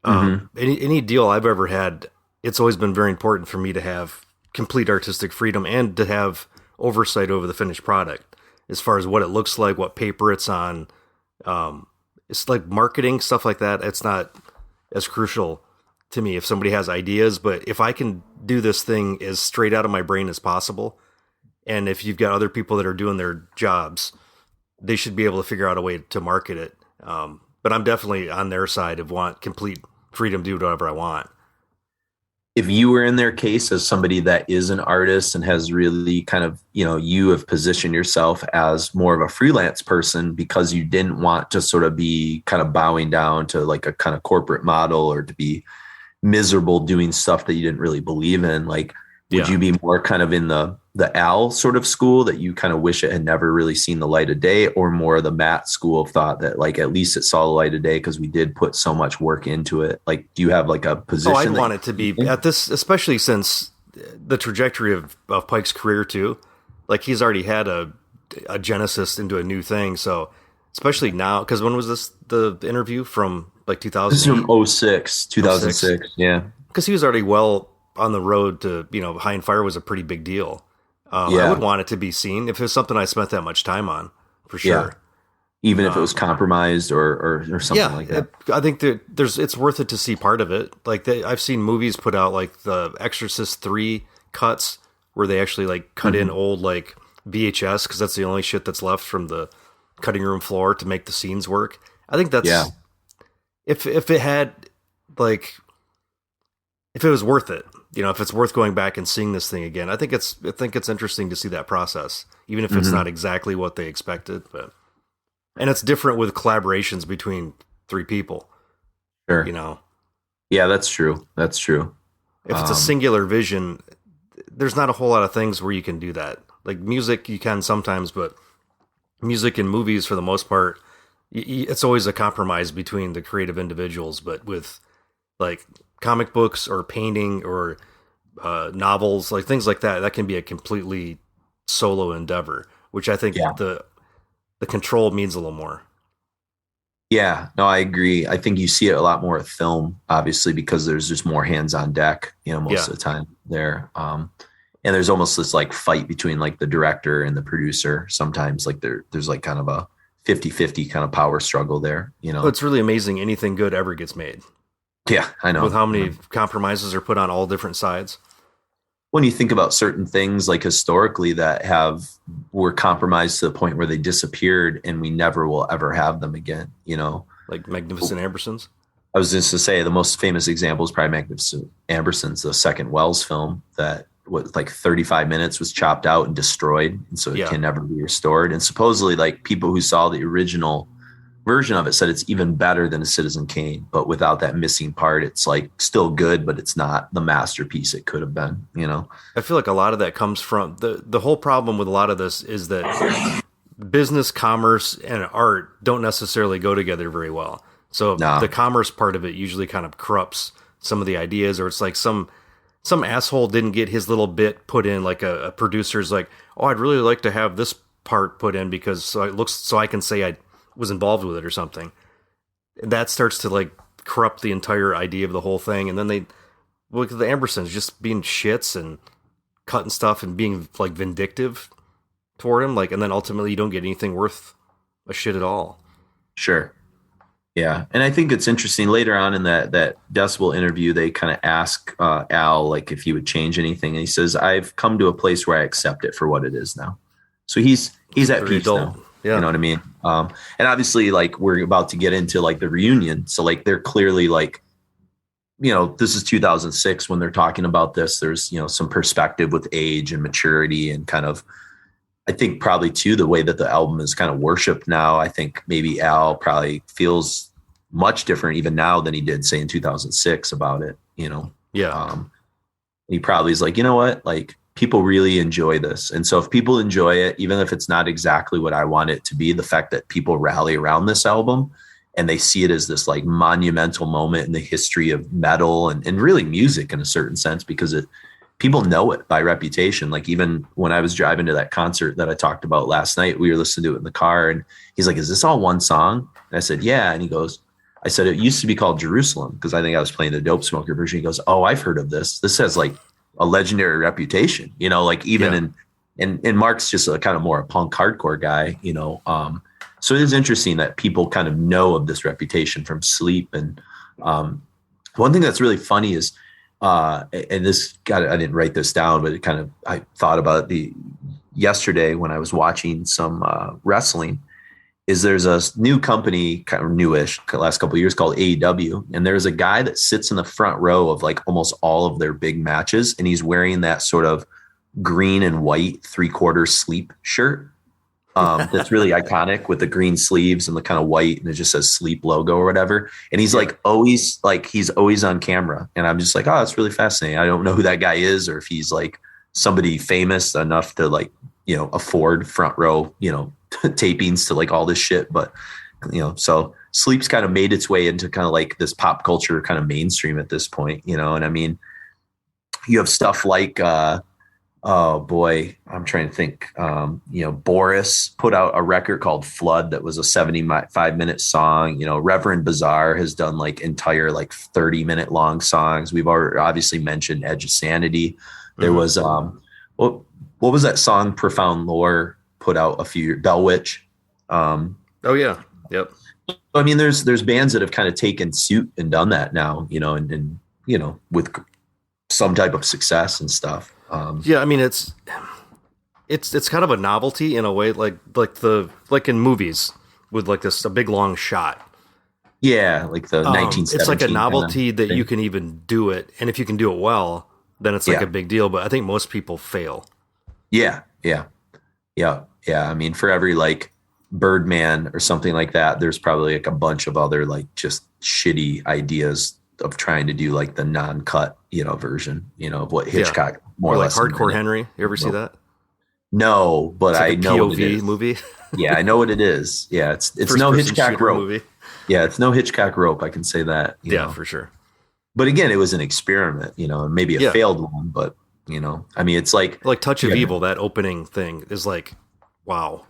[SPEAKER 2] Any deal I've ever had, it's always been very important for me to have complete artistic freedom and to have oversight over the finished product, as far as what it looks like, what paper it's on, It's like marketing, stuff like that. It's not as crucial to me if somebody has ideas, but if I can do this thing as straight out of my brain as possible, and if you've got other people that are doing their jobs, they should be able to figure out a way to market it. But I'm definitely on their side of want complete freedom to do whatever I want.
[SPEAKER 1] If you were in their case as somebody that is an artist and has really kind of, you have positioned yourself as more of a freelance person because you didn't want to sort of be kind of bowing down to like a kind of corporate model or to be miserable doing stuff that you didn't really believe in, like, would you be more kind of in the Al sort of school that you kind of wish it had never really seen the light of day, or more the Matt school of thought that like at least it saw the light of day because we did put so much work into it? Like, do you have like a position?
[SPEAKER 2] Oh, I want it to be at this, especially since the trajectory of Pike's career too. Like, he's already had a genesis into a new thing. So especially now, because when was this, the interview from like 2000?
[SPEAKER 1] This is from 2006. Yeah.
[SPEAKER 2] Because he was already well on the road to, High and Fire was a pretty big deal. I would want it to be seen if it was something I spent that much time on, for sure.
[SPEAKER 1] Yeah. Even if it was compromised or something like that.
[SPEAKER 2] I think that it's worth it to see part of it. Like, I've seen movies put out like the Exorcist 3 cuts where they actually like cut in old like VHS, because that's the only shit that's left from the cutting room floor to make the scenes work. I think that's if it had like, if it was worth it, if it's worth going back and seeing this thing again, I think it's interesting to see that process, even if it's not exactly what they expected. And it's different with collaborations between 3 people.
[SPEAKER 1] Sure. Yeah, that's true. That's true.
[SPEAKER 2] If it's a singular vision, there's not a whole lot of things where you can do that. Like music, you can sometimes, but music and movies, for the most part, it's always a compromise between the creative individuals. But with like comic books or painting or novels, like things like that, that can be a completely solo endeavor, which I think the control means a little more.
[SPEAKER 1] Yeah, no, I agree. I think you see it a lot more with film, obviously, because there's just more hands on deck, most of the time there. And there's almost this like fight between like the director and the producer. Sometimes like there's like kind of a 50-50 kind of power struggle there,
[SPEAKER 2] Well, it's really amazing anything good ever gets made.
[SPEAKER 1] Yeah, I know.
[SPEAKER 2] With how many compromises are put on all different sides.
[SPEAKER 1] When you think about certain things like historically that were compromised to the point where they disappeared and we never will ever have them again, like
[SPEAKER 2] Magnificent Ambersons.
[SPEAKER 1] I was just to say the most famous example is probably Magnificent Ambersons, the second Wells film that was like 35 minutes was chopped out and destroyed. And so it can never be restored. And supposedly like people who saw the original version of it said it's even better than a Citizen Kane, but without that missing part, it's like still good, but it's not the masterpiece it could have been,
[SPEAKER 2] I feel like a lot of that comes from the whole problem with a lot of this is that business, commerce, and art don't necessarily go together very well. So the commerce part of it usually kind of corrupts some of the ideas, or it's like some asshole didn't get his little bit put in, like a producer's like, oh, I'd really like to have this part put in because so I can say I was involved with it or something. That starts to like corrupt the entire idea of the whole thing. And then they look at the Ambersons just being shits and cutting stuff and being like vindictive toward him. Like, and then ultimately you don't get anything worth a shit at all.
[SPEAKER 1] Sure. Yeah. And I think it's interesting later on in that Decibel interview, they kind of ask Al, like if he would change anything. And he says, I've come to a place where I accept it for what it is now. So he's at peace now.
[SPEAKER 2] Yeah.
[SPEAKER 1] You know what I mean? And obviously like we're about to get into like the reunion. So like, they're clearly like, this is 2006 when they're talking about this, there's, some perspective with age and maturity and kind of, I think probably too, the way that the album is kind of worshiped now. I think maybe Al probably feels much different even now than he did say in 2006 about it,
[SPEAKER 2] Yeah.
[SPEAKER 1] He probably is like, you know what? Like, people really enjoy this. And so if people enjoy it, even if it's not exactly what I want it to be, the fact that people rally around this album and they see it as this like monumental moment in the history of metal and really music in a certain sense, because people know it by reputation. Like even when I was driving to that concert that I talked about last night, we were listening to it in the car and he's like, is this all one song? And I said, yeah. And he goes, I said, it used to be called Jerusalem, because I think I was playing the Dopesmoker version. He goes, oh, I've heard of this. This has like a legendary reputation, like even in Mark's just a kind of more a punk hardcore guy, So it is interesting that people kind of know of this reputation from Sleep. And one thing that's really funny is, and this I didn't write this down, but I thought about it yesterday when I was watching some wrestling, is there's a new company, kind of newish, last couple of years, called AEW. And there's a guy that sits in the front row of like almost all of their big matches. And he's wearing that sort of green and white 3/4 Sleep shirt. That's really iconic with the green sleeves and the kind of white, and it just says Sleep logo or whatever. And he's he's always on camera. And I'm just like, oh, that's really fascinating. I don't know who that guy is, or if he's like somebody famous enough to like, afford front row, tapings to like all this shit. But, so Sleep's kind of made its way into kind of like this pop culture kind of mainstream at this point, and I mean, you have stuff like, oh boy, I'm trying to think. Boris put out a record called Flood that was a 75-minute song. Reverend Bizarre has done like entire like 30-minute long songs. We've already obviously mentioned Edge of Sanity. There was what was that song Profound Lore put out a few years, Bell Witch.
[SPEAKER 2] Oh yeah, yep.
[SPEAKER 1] I mean, there's bands that have kind of taken suit and done that now, and with some type of success and stuff.
[SPEAKER 2] Yeah, I mean it's kind of a novelty in a way, like in movies with like a big long shot.
[SPEAKER 1] Yeah, like the 1970s.
[SPEAKER 2] It's like a novelty that you can even do it, and if you can do it well, then it's like a big deal. But I think most people fail. Yeah.
[SPEAKER 1] I mean, for every like Birdman or something like that, there's probably like a bunch of other like just shitty ideas of trying to do like the non-cut, version, of what Hitchcock more or less.
[SPEAKER 2] Hardcore Henry. You ever see that?
[SPEAKER 1] No, but
[SPEAKER 2] like
[SPEAKER 1] I know
[SPEAKER 2] POV
[SPEAKER 1] what it is.
[SPEAKER 2] Movie.
[SPEAKER 1] Yeah, I know what it is. Yeah, it's no Hitchcock rope. Movie. Yeah, it's no Hitchcock rope. I can say that. You know.
[SPEAKER 2] For sure.
[SPEAKER 1] But again, it was an experiment, maybe a failed one, but I mean, it's like
[SPEAKER 2] Touch of Evil. That opening thing is like, wow,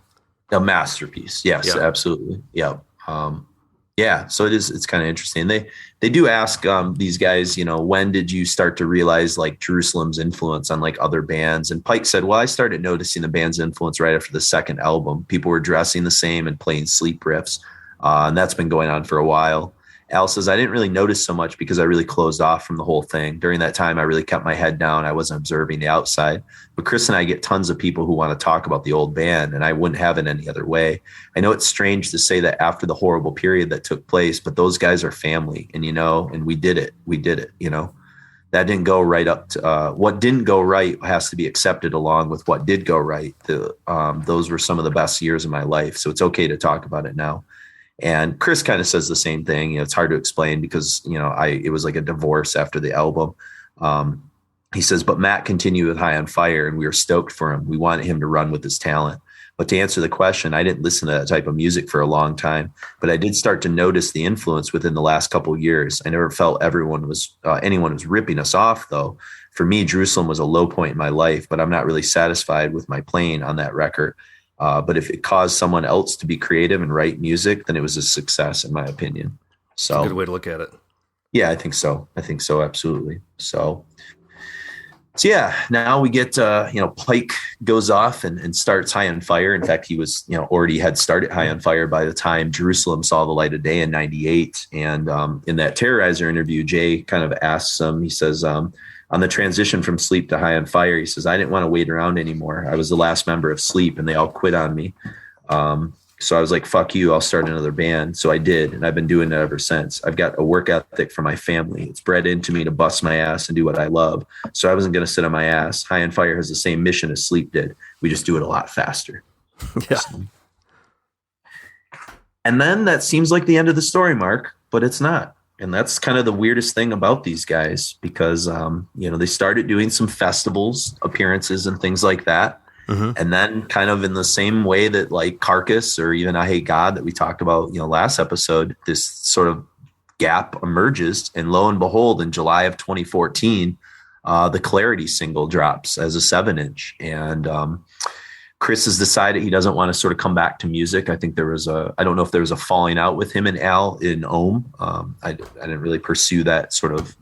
[SPEAKER 1] a masterpiece. Yes, absolutely. Yeah. So it's kind of interesting. They do ask these guys, when did you start to realize like Jerusalem's influence on like other bands? And Pike said, well, I started noticing the band's influence right after the second album. People were dressing the same and playing Sleep riffs. And that's been going on for a while. Al says, I didn't really notice so much because I really closed off from the whole thing. During that time, I really kept my head down. I wasn't observing the outside. But Chris and I get tons of people who want to talk about the old band, and I wouldn't have it any other way. I know it's strange to say that after the horrible period that took place, but those guys are family, and and we did it. That didn't go right up to what didn't go right has to be accepted along with what did go right. Those were some of the best years of my life. So it's okay to talk about it now. And Chris kind of says the same thing. It's hard to explain because, it was like a divorce after the album. He says, but Matt continued with High on Fire and we were stoked for him. We wanted him to run with his talent. But to answer the question, I didn't listen to that type of music for a long time, but I did start to notice the influence within the last couple of years. I never felt anyone was ripping us off, though. For me, Jerusalem was a low point in my life, but I'm not really satisfied with my playing on that record. But if it caused someone else to be creative and write music, then it was a success, in my opinion. So
[SPEAKER 2] that's a good way to look at it.
[SPEAKER 1] Yeah, I think so. Absolutely. So yeah, now we get, Pike goes off and starts High on Fire. In fact, he was, already had started High on Fire by the time Jerusalem saw the light of day in 98. And in that Terrorizer interview, Jay kind of asks him, he says, on the transition from Sleep to High on Fire, he says, I didn't want to wait around anymore. I was the last member of Sleep and they all quit on me. So I was like, fuck you, I'll start another band. So I did. And I've been doing it ever since. I've got a work ethic for my family. It's bred into me to bust my ass and do what I love. So I wasn't going to sit on my ass. High on Fire has the same mission as Sleep did. We just do it a lot faster.
[SPEAKER 2] Yeah.
[SPEAKER 1] And then that seems like the end of the story, Mark, but it's not. And that's kind of the weirdest thing about these guys because, they started doing some festivals, appearances and things like that. Mm-hmm. And then kind of in the same way that like Carcass or even I Hate God that we talked about, last episode, this sort of gap emerges. And lo and behold, in July of 2014, the Clarity single drops as a 7-inch. And Chris has decided he doesn't want to sort of come back to music. I think I don't know if there was a falling out with him and Al in Ohm. I didn't really pursue that sort of,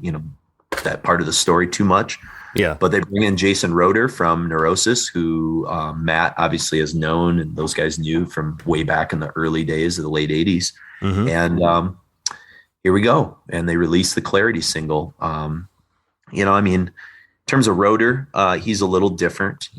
[SPEAKER 1] that part of the story too much.
[SPEAKER 2] Yeah.
[SPEAKER 1] But they bring in Jason Roeder from Neurosis, who Matt obviously has known, and those guys knew from way back in the early days of the late 80s.
[SPEAKER 2] Mm-hmm.
[SPEAKER 1] And here we go. And they released the Clarity single. In terms of Roeder, he's a little different.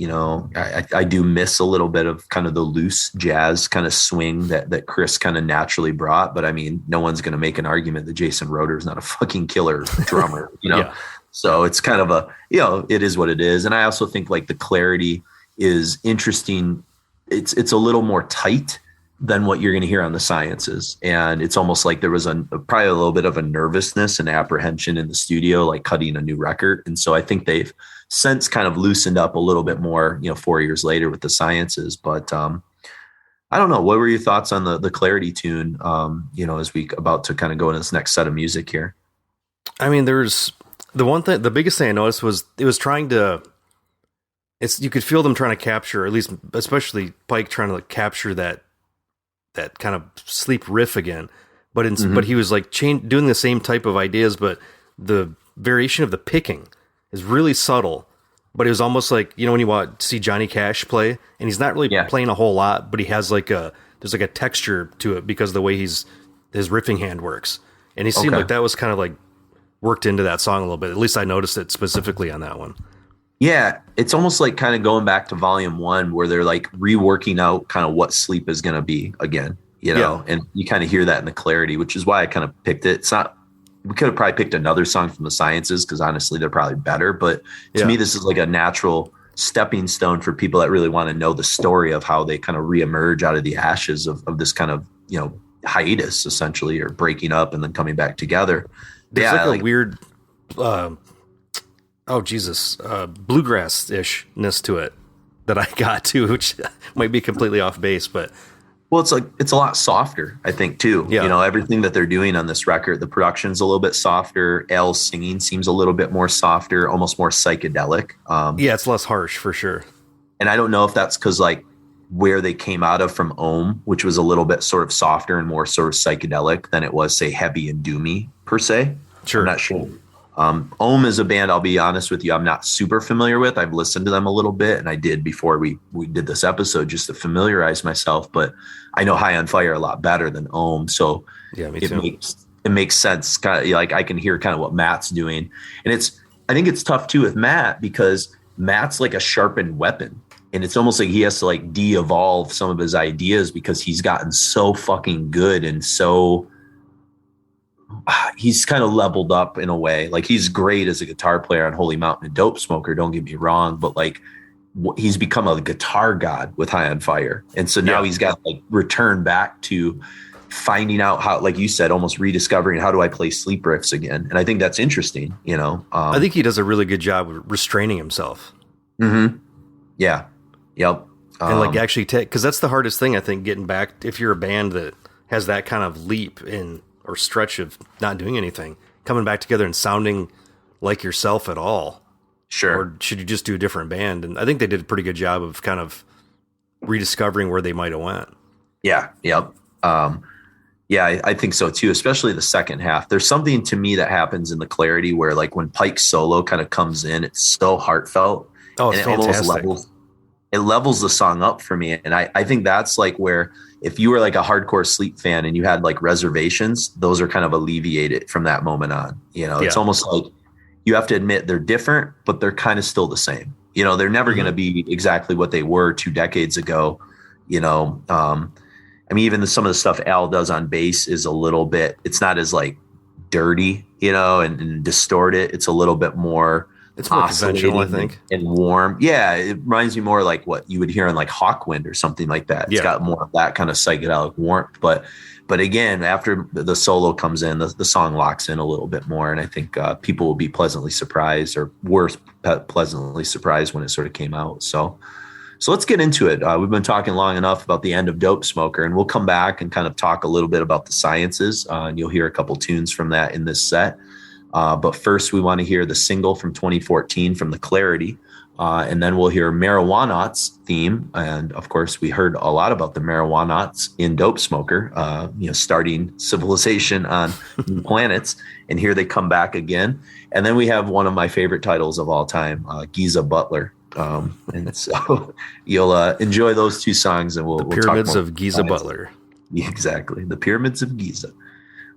[SPEAKER 1] I do miss a little bit of kind of the loose jazz kind of swing that Chris kind of naturally brought. But I mean, no one's going to make an argument that Jason Roeder is not a fucking killer drummer,
[SPEAKER 2] Yeah.
[SPEAKER 1] So it's kind of it is what it is. And I also think like the Clarity is interesting. It's a little more tight than what you're going to hear on the Sciences. And it's almost like there was probably a little bit of a nervousness and apprehension in the studio, like cutting a new record. And so I think they've since kind of loosened up a little bit more, 4 years later with the Sciences. But I don't know. What were your thoughts on the Clarity tune, as we about to kind of go into this next set of music here?
[SPEAKER 2] I mean, there's the biggest thing I noticed was it was you could feel them trying to capture, at least, especially Pike trying to capture that kind of sleep riff again, but but he was like doing the same type of ideas, but the variation of the picking is really subtle. But it was almost like, when you see Johnny Cash play, and he's not really playing a whole lot, but he has there's like a texture to it because of the way his riffing hand works, and he seemed like that was kind of like worked into that song a little bit. At least I noticed it specifically on that one.
[SPEAKER 1] Yeah, it's almost like kind of going back to volume 1 where they're like reworking out kind of what sleep is going to be again, and you kind of hear that in the Clarity, which is why I kind of picked it. We could have probably picked another song from the Sciences because honestly, they're probably better. But to me, this is like a natural stepping stone for people that really want to know the story of how they kind of reemerge out of the ashes of this kind of, hiatus essentially, or breaking up and then coming back together.
[SPEAKER 2] There's a weird, bluegrass-ishness to it that I got to, which might be completely off base, but
[SPEAKER 1] it's a lot softer, I think, too.
[SPEAKER 2] Yeah.
[SPEAKER 1] Everything that they're doing on this record, the production's a little bit softer. Al's singing seems a little bit more softer, almost more psychedelic.
[SPEAKER 2] It's less harsh for sure.
[SPEAKER 1] And I don't know if that's because like where they came out of from Ohm, which was a little bit sort of softer and more sort of psychedelic than it was, say, heavy and doomy per se.
[SPEAKER 2] Sure.
[SPEAKER 1] I'm not sure. Ohm is a band, I'll be honest with you, I'm not super familiar with. I've listened to them a little bit, and I did before we did this episode just to familiarize myself. But I know High on Fire a lot better than Ohm, so
[SPEAKER 2] yeah, me too.
[SPEAKER 1] It makes sense. Kind of like I can hear kind of what Matt's doing, and I think it's tough too with Matt because Matt's like a sharpened weapon, and it's almost like he has to like de-evolve some of his ideas because he's gotten so fucking good and so. He's kind of leveled up in a way. Like he's great as a guitar player on Holy Mountain and Dopesmoker, don't get me wrong, but like he's become a guitar god with High on Fire. And so now he's got like return back to finding out how, like you said, almost rediscovering how do I play sleep riffs again. And I think that's interesting,
[SPEAKER 2] I think he does a really good job of restraining himself.
[SPEAKER 1] Mm-hmm. Yeah. Yep.
[SPEAKER 2] And like actually because that's the hardest thing, I think, getting back, if you're a band that has that kind of leap in or stretch of not doing anything, coming back together and sounding like yourself at all.
[SPEAKER 1] Sure.
[SPEAKER 2] Or should you just do a different band? And I think they did a pretty good job of kind of rediscovering where they might have went.
[SPEAKER 1] Yeah. Yep. I think so too, especially the second half. There's something to me that happens in the Clarity where like when Pike's solo kind of comes in, it's so heartfelt.
[SPEAKER 2] Oh, it's
[SPEAKER 1] and it
[SPEAKER 2] fantastic.
[SPEAKER 1] almost levels the song up for me. And I think that's like where, if you were like a hardcore Sleep fan and you had like reservations, those are kind of alleviated from that moment on. It's almost like you have to admit they're different, but they're kind of still the same. They're never going to be exactly what they were 2 decades ago. Even some of the stuff Al does on bass is a little bit, it's not as like dirty, and distorted. It's a little bit more,
[SPEAKER 2] it's more conventional, I think,
[SPEAKER 1] and warm. Yeah, it reminds me more like what you would hear on like Hawkwind or something like that. It's got more of that kind of psychedelic warmth. But again, after the solo comes in, the song locks in a little bit more, and I think people will be pleasantly surprised, or were pleasantly surprised when it sort of came out. So let's get into it. We've been talking long enough about the end of Dopesmoker, and we'll come back and kind of talk a little bit about the Sciences, and you'll hear a couple tunes from that in this set. But first, we want to hear the single from 2014 from the Clarity, And then we'll hear Marijuanaut's theme. And of course, we heard a lot about the Marijuanauts in Dopesmoker, starting civilization on new planets. And here they come back again. And then we have one of my favorite titles of all time, Giza Butler. And so you'll enjoy those two songs, and
[SPEAKER 2] the Pyramids of Giza Butler.
[SPEAKER 1] Exactly. The Pyramids of Giza.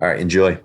[SPEAKER 1] All right, enjoy.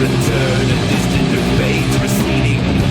[SPEAKER 4] return, a distant fate receding.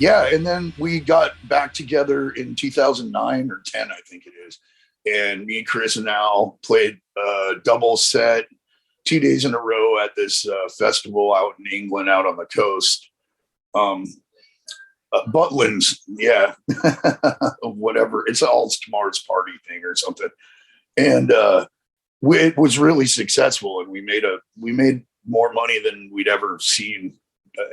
[SPEAKER 3] Yeah, and then we got back together in 2009 or 10, I think it is, and me, Chris, and Al played a double set 2 days in a row at this festival out in England, out on the coast. Butlin's, yeah, whatever. It's all Mars party thing or something, and it was really successful, and we made more money than we'd ever seen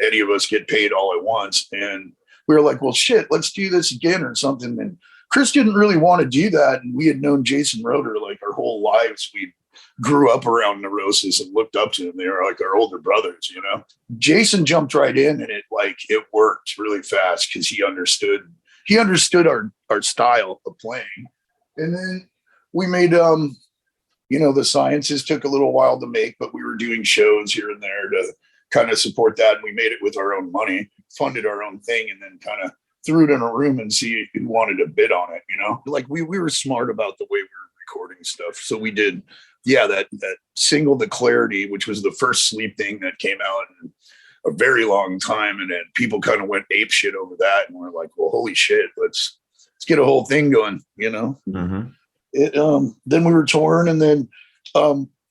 [SPEAKER 3] any of us get paid all at once. And we were like, well, shit, let's do this again or something. And Chris didn't really want to do that, and we had known Jason Roeder like our whole lives. We grew up around Neurosis and looked up to them. They were like our older brothers, you know. Jason jumped right in, and it worked really fast because he understood our style of playing. And then we made the Sciences took a little while to make, but we were doing shows here and there to kind of support that, and we made it with our own money, funded our own thing, and then kind of threw it in a room and see who wanted to bid on it, you know. Like we were smart about the way we were recording stuff. So we did that single, The Clarity, which was the first Sleep thing that came out in a very long time, and then people kind of went ape shit over that, and we're like, well, holy shit, let's get a whole thing going, you know. Then we were touring, and then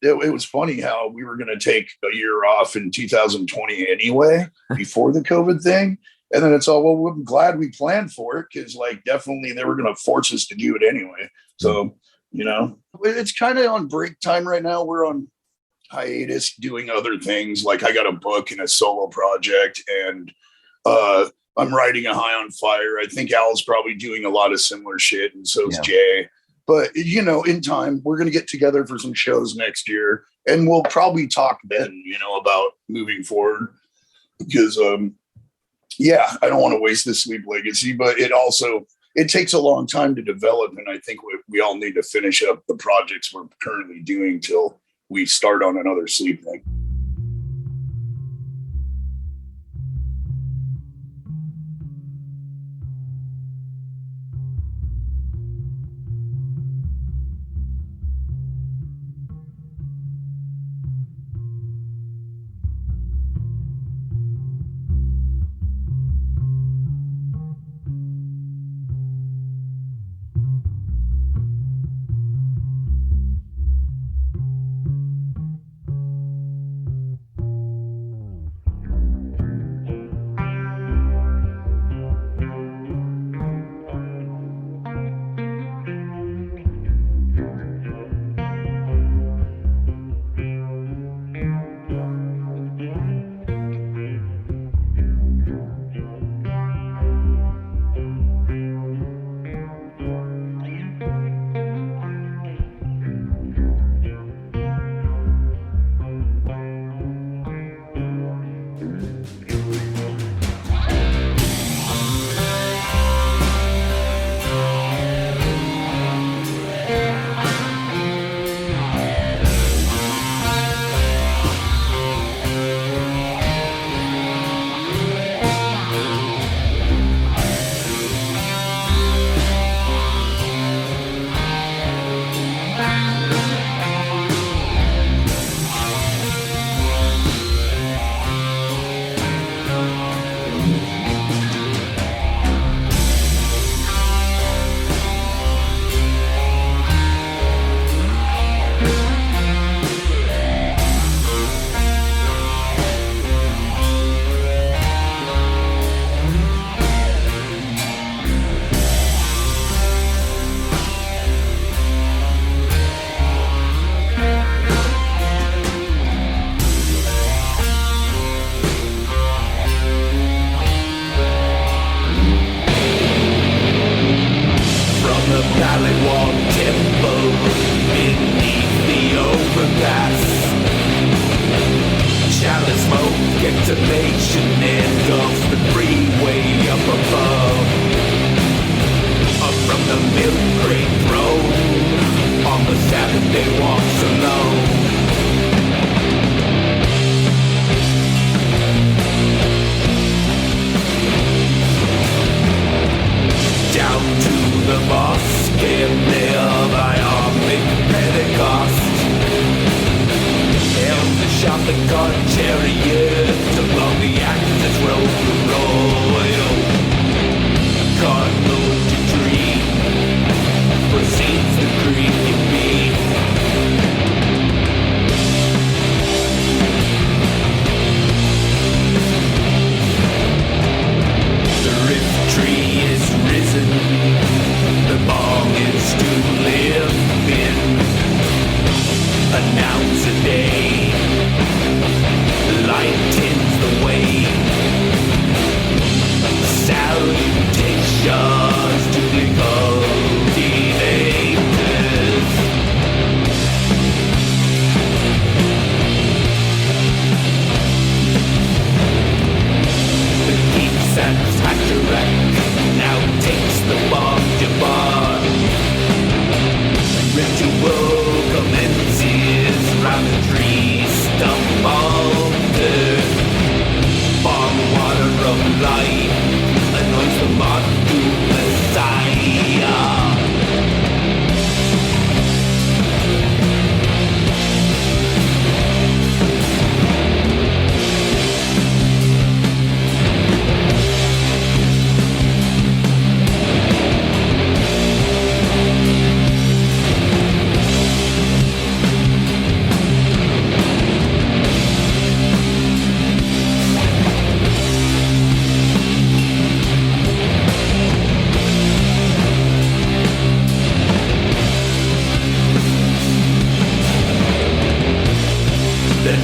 [SPEAKER 3] it was funny how we were going to take a year off in 2020 anyway before the COVID thing, and then it's all, well, I'm glad we planned for it, because like definitely they were going to force us to do it anyway. So, you know, it's kind of on break time right now. We're on hiatus doing other things. Like I got a book and a solo project, and I'm writing a High on Fire. I think Al's probably doing a lot of similar shit, and so's Jay. But, you know, in time, we're going to get together for some shows next year, and we'll probably talk then, you know, about moving forward, because, I don't want to waste the Sleep legacy, but it takes a long time to develop. And I think we all need to finish up the projects we're currently doing till we start on another Sleep thing.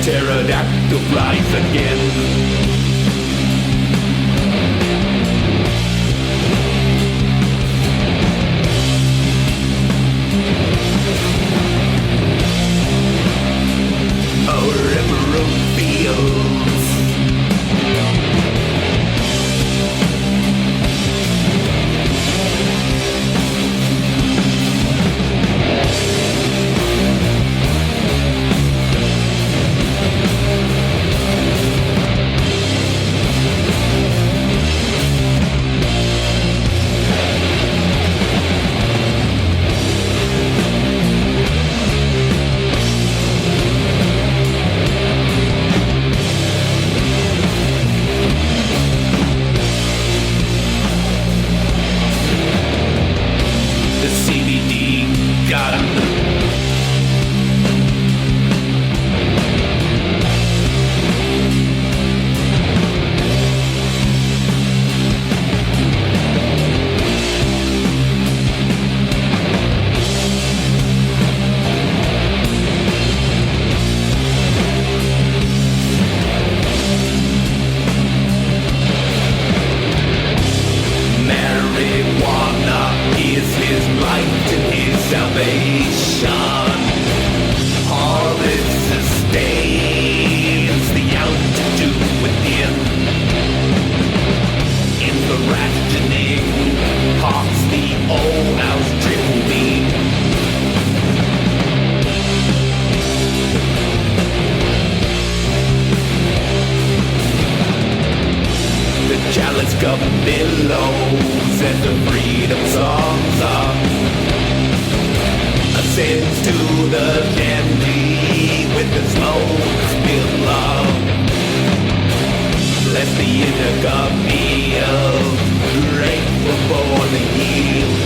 [SPEAKER 4] pterodactyl flies again. Our emerald fields. The CBD got him. Marijuana is his light and his salvation. All it sustains the altitude within. In the rationing, hawks the old house triple beam. The chalice cup billows and the freedom songs are ascends to the chimney with the smoke spill off. Bless the intercup meal right before the yield.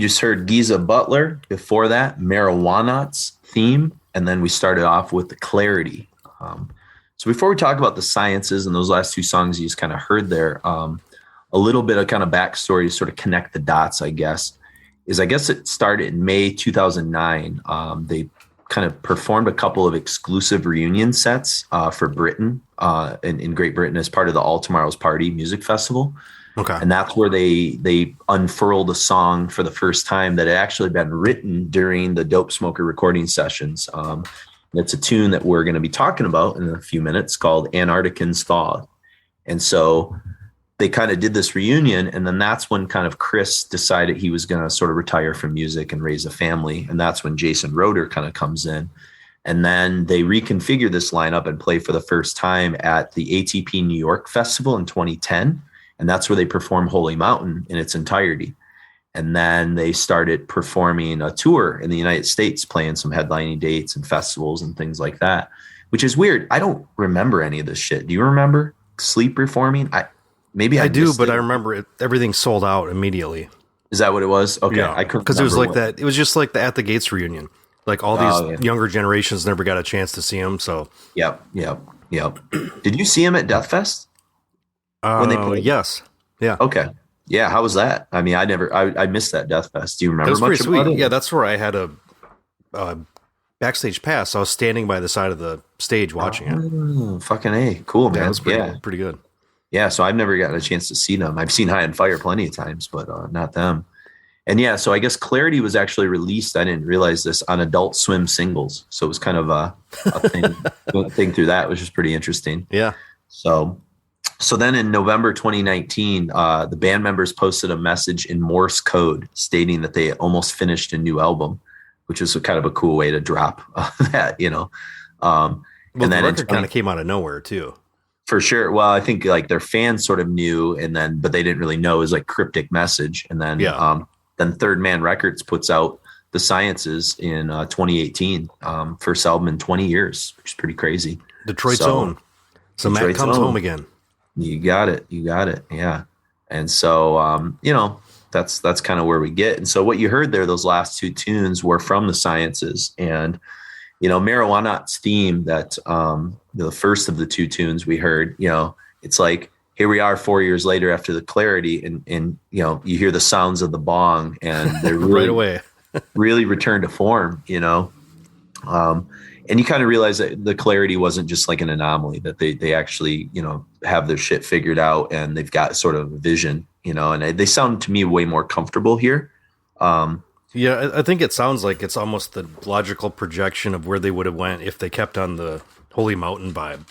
[SPEAKER 1] just heard Giza Butler. Before that, Marijuanaut's theme. And then we started off with the Clarity. So before we talk about the sciences and those last two songs you just kind of heard there, a little bit of kind of backstory to sort of connect the dots, I guess it started in May 2009. They kind of performed a couple of exclusive reunion sets for Britain in Great Britain as part of the All Tomorrow's Party music festival.
[SPEAKER 2] Okay.
[SPEAKER 1] And that's where they unfurled a song for the first time that had actually been written during the Dopesmoker recording sessions. It's a tune that we're going to be talking about in a few minutes called Antarcticans Thawed. And so they kind of did this reunion, and then that's when kind of Chris decided he was going to sort of retire from music and raise a family. And that's when Jason Roeder kind of comes in. And then they reconfigure this lineup and play for the first time at the ATP New York Festival in 2010. And that's where they perform Holy Mountain in its entirety. And then they started performing a tour in the United States, playing some headlining dates and festivals and things like that, which is weird. I don't remember any of this shit. Do you remember Sleep performing? I do,
[SPEAKER 2] but I remember it. Everything sold out immediately.
[SPEAKER 1] Is that what it was? Okay.
[SPEAKER 2] Yeah,
[SPEAKER 1] I couldn't,
[SPEAKER 2] because it was like that. It was just like the At the Gates reunion. Like all these younger generations never got a chance to see him. So
[SPEAKER 1] Yep. Did you see him at Death Fest?
[SPEAKER 2] When they played? Yes. Yeah.
[SPEAKER 1] Okay. Yeah. How was that? I mean, I missed that Death Fest. Do you remember?
[SPEAKER 2] That was
[SPEAKER 1] much
[SPEAKER 2] pretty sweet.
[SPEAKER 1] about it?
[SPEAKER 2] Yeah, that's where I had a backstage pass. I was standing by the side of the stage watching it.
[SPEAKER 1] Fucking A. Cool, man.
[SPEAKER 2] Yeah, it was pretty good.
[SPEAKER 1] Yeah. So I've never gotten a chance to see them. I've seen High on Fire plenty of times, but not them. And yeah, so I guess Clarity was actually released. I didn't realize this on Adult Swim singles. So it was kind of a thing through that, which was pretty interesting.
[SPEAKER 2] Yeah.
[SPEAKER 1] So then in November 2019, the band members posted a message in Morse code stating that they almost finished a new album, which is kind of a cool way to drop that, you know.
[SPEAKER 2] Well,
[SPEAKER 1] and then
[SPEAKER 2] the record kind of came out of nowhere too.
[SPEAKER 1] For sure. Well, I think like their fans sort of knew, but they didn't really know. It was like cryptic message. And then, then Third Man Records puts out The Sciences in 2018, first album in 20 years, which is pretty crazy.
[SPEAKER 2] Detroit's own. So Matt comes home again.
[SPEAKER 1] You got it. Yeah. And so, that's kind of where we get. And so what you heard there, those last two tunes were from The Sciences, and, Marijuanaut's theme that, the first of the two tunes we heard, it's like, here we are 4 years later after the Clarity, and you hear the sounds of the bong, and they're really,
[SPEAKER 2] right away
[SPEAKER 1] really returned to form, and you kind of realize that the Clarity wasn't just like an anomaly, that they actually, have their shit figured out, and they've got sort of a vision, and they sound to me way more comfortable here.
[SPEAKER 2] Yeah, I think it sounds like it's almost the logical projection of where they would have went if they kept on the Holy Mountain vibe.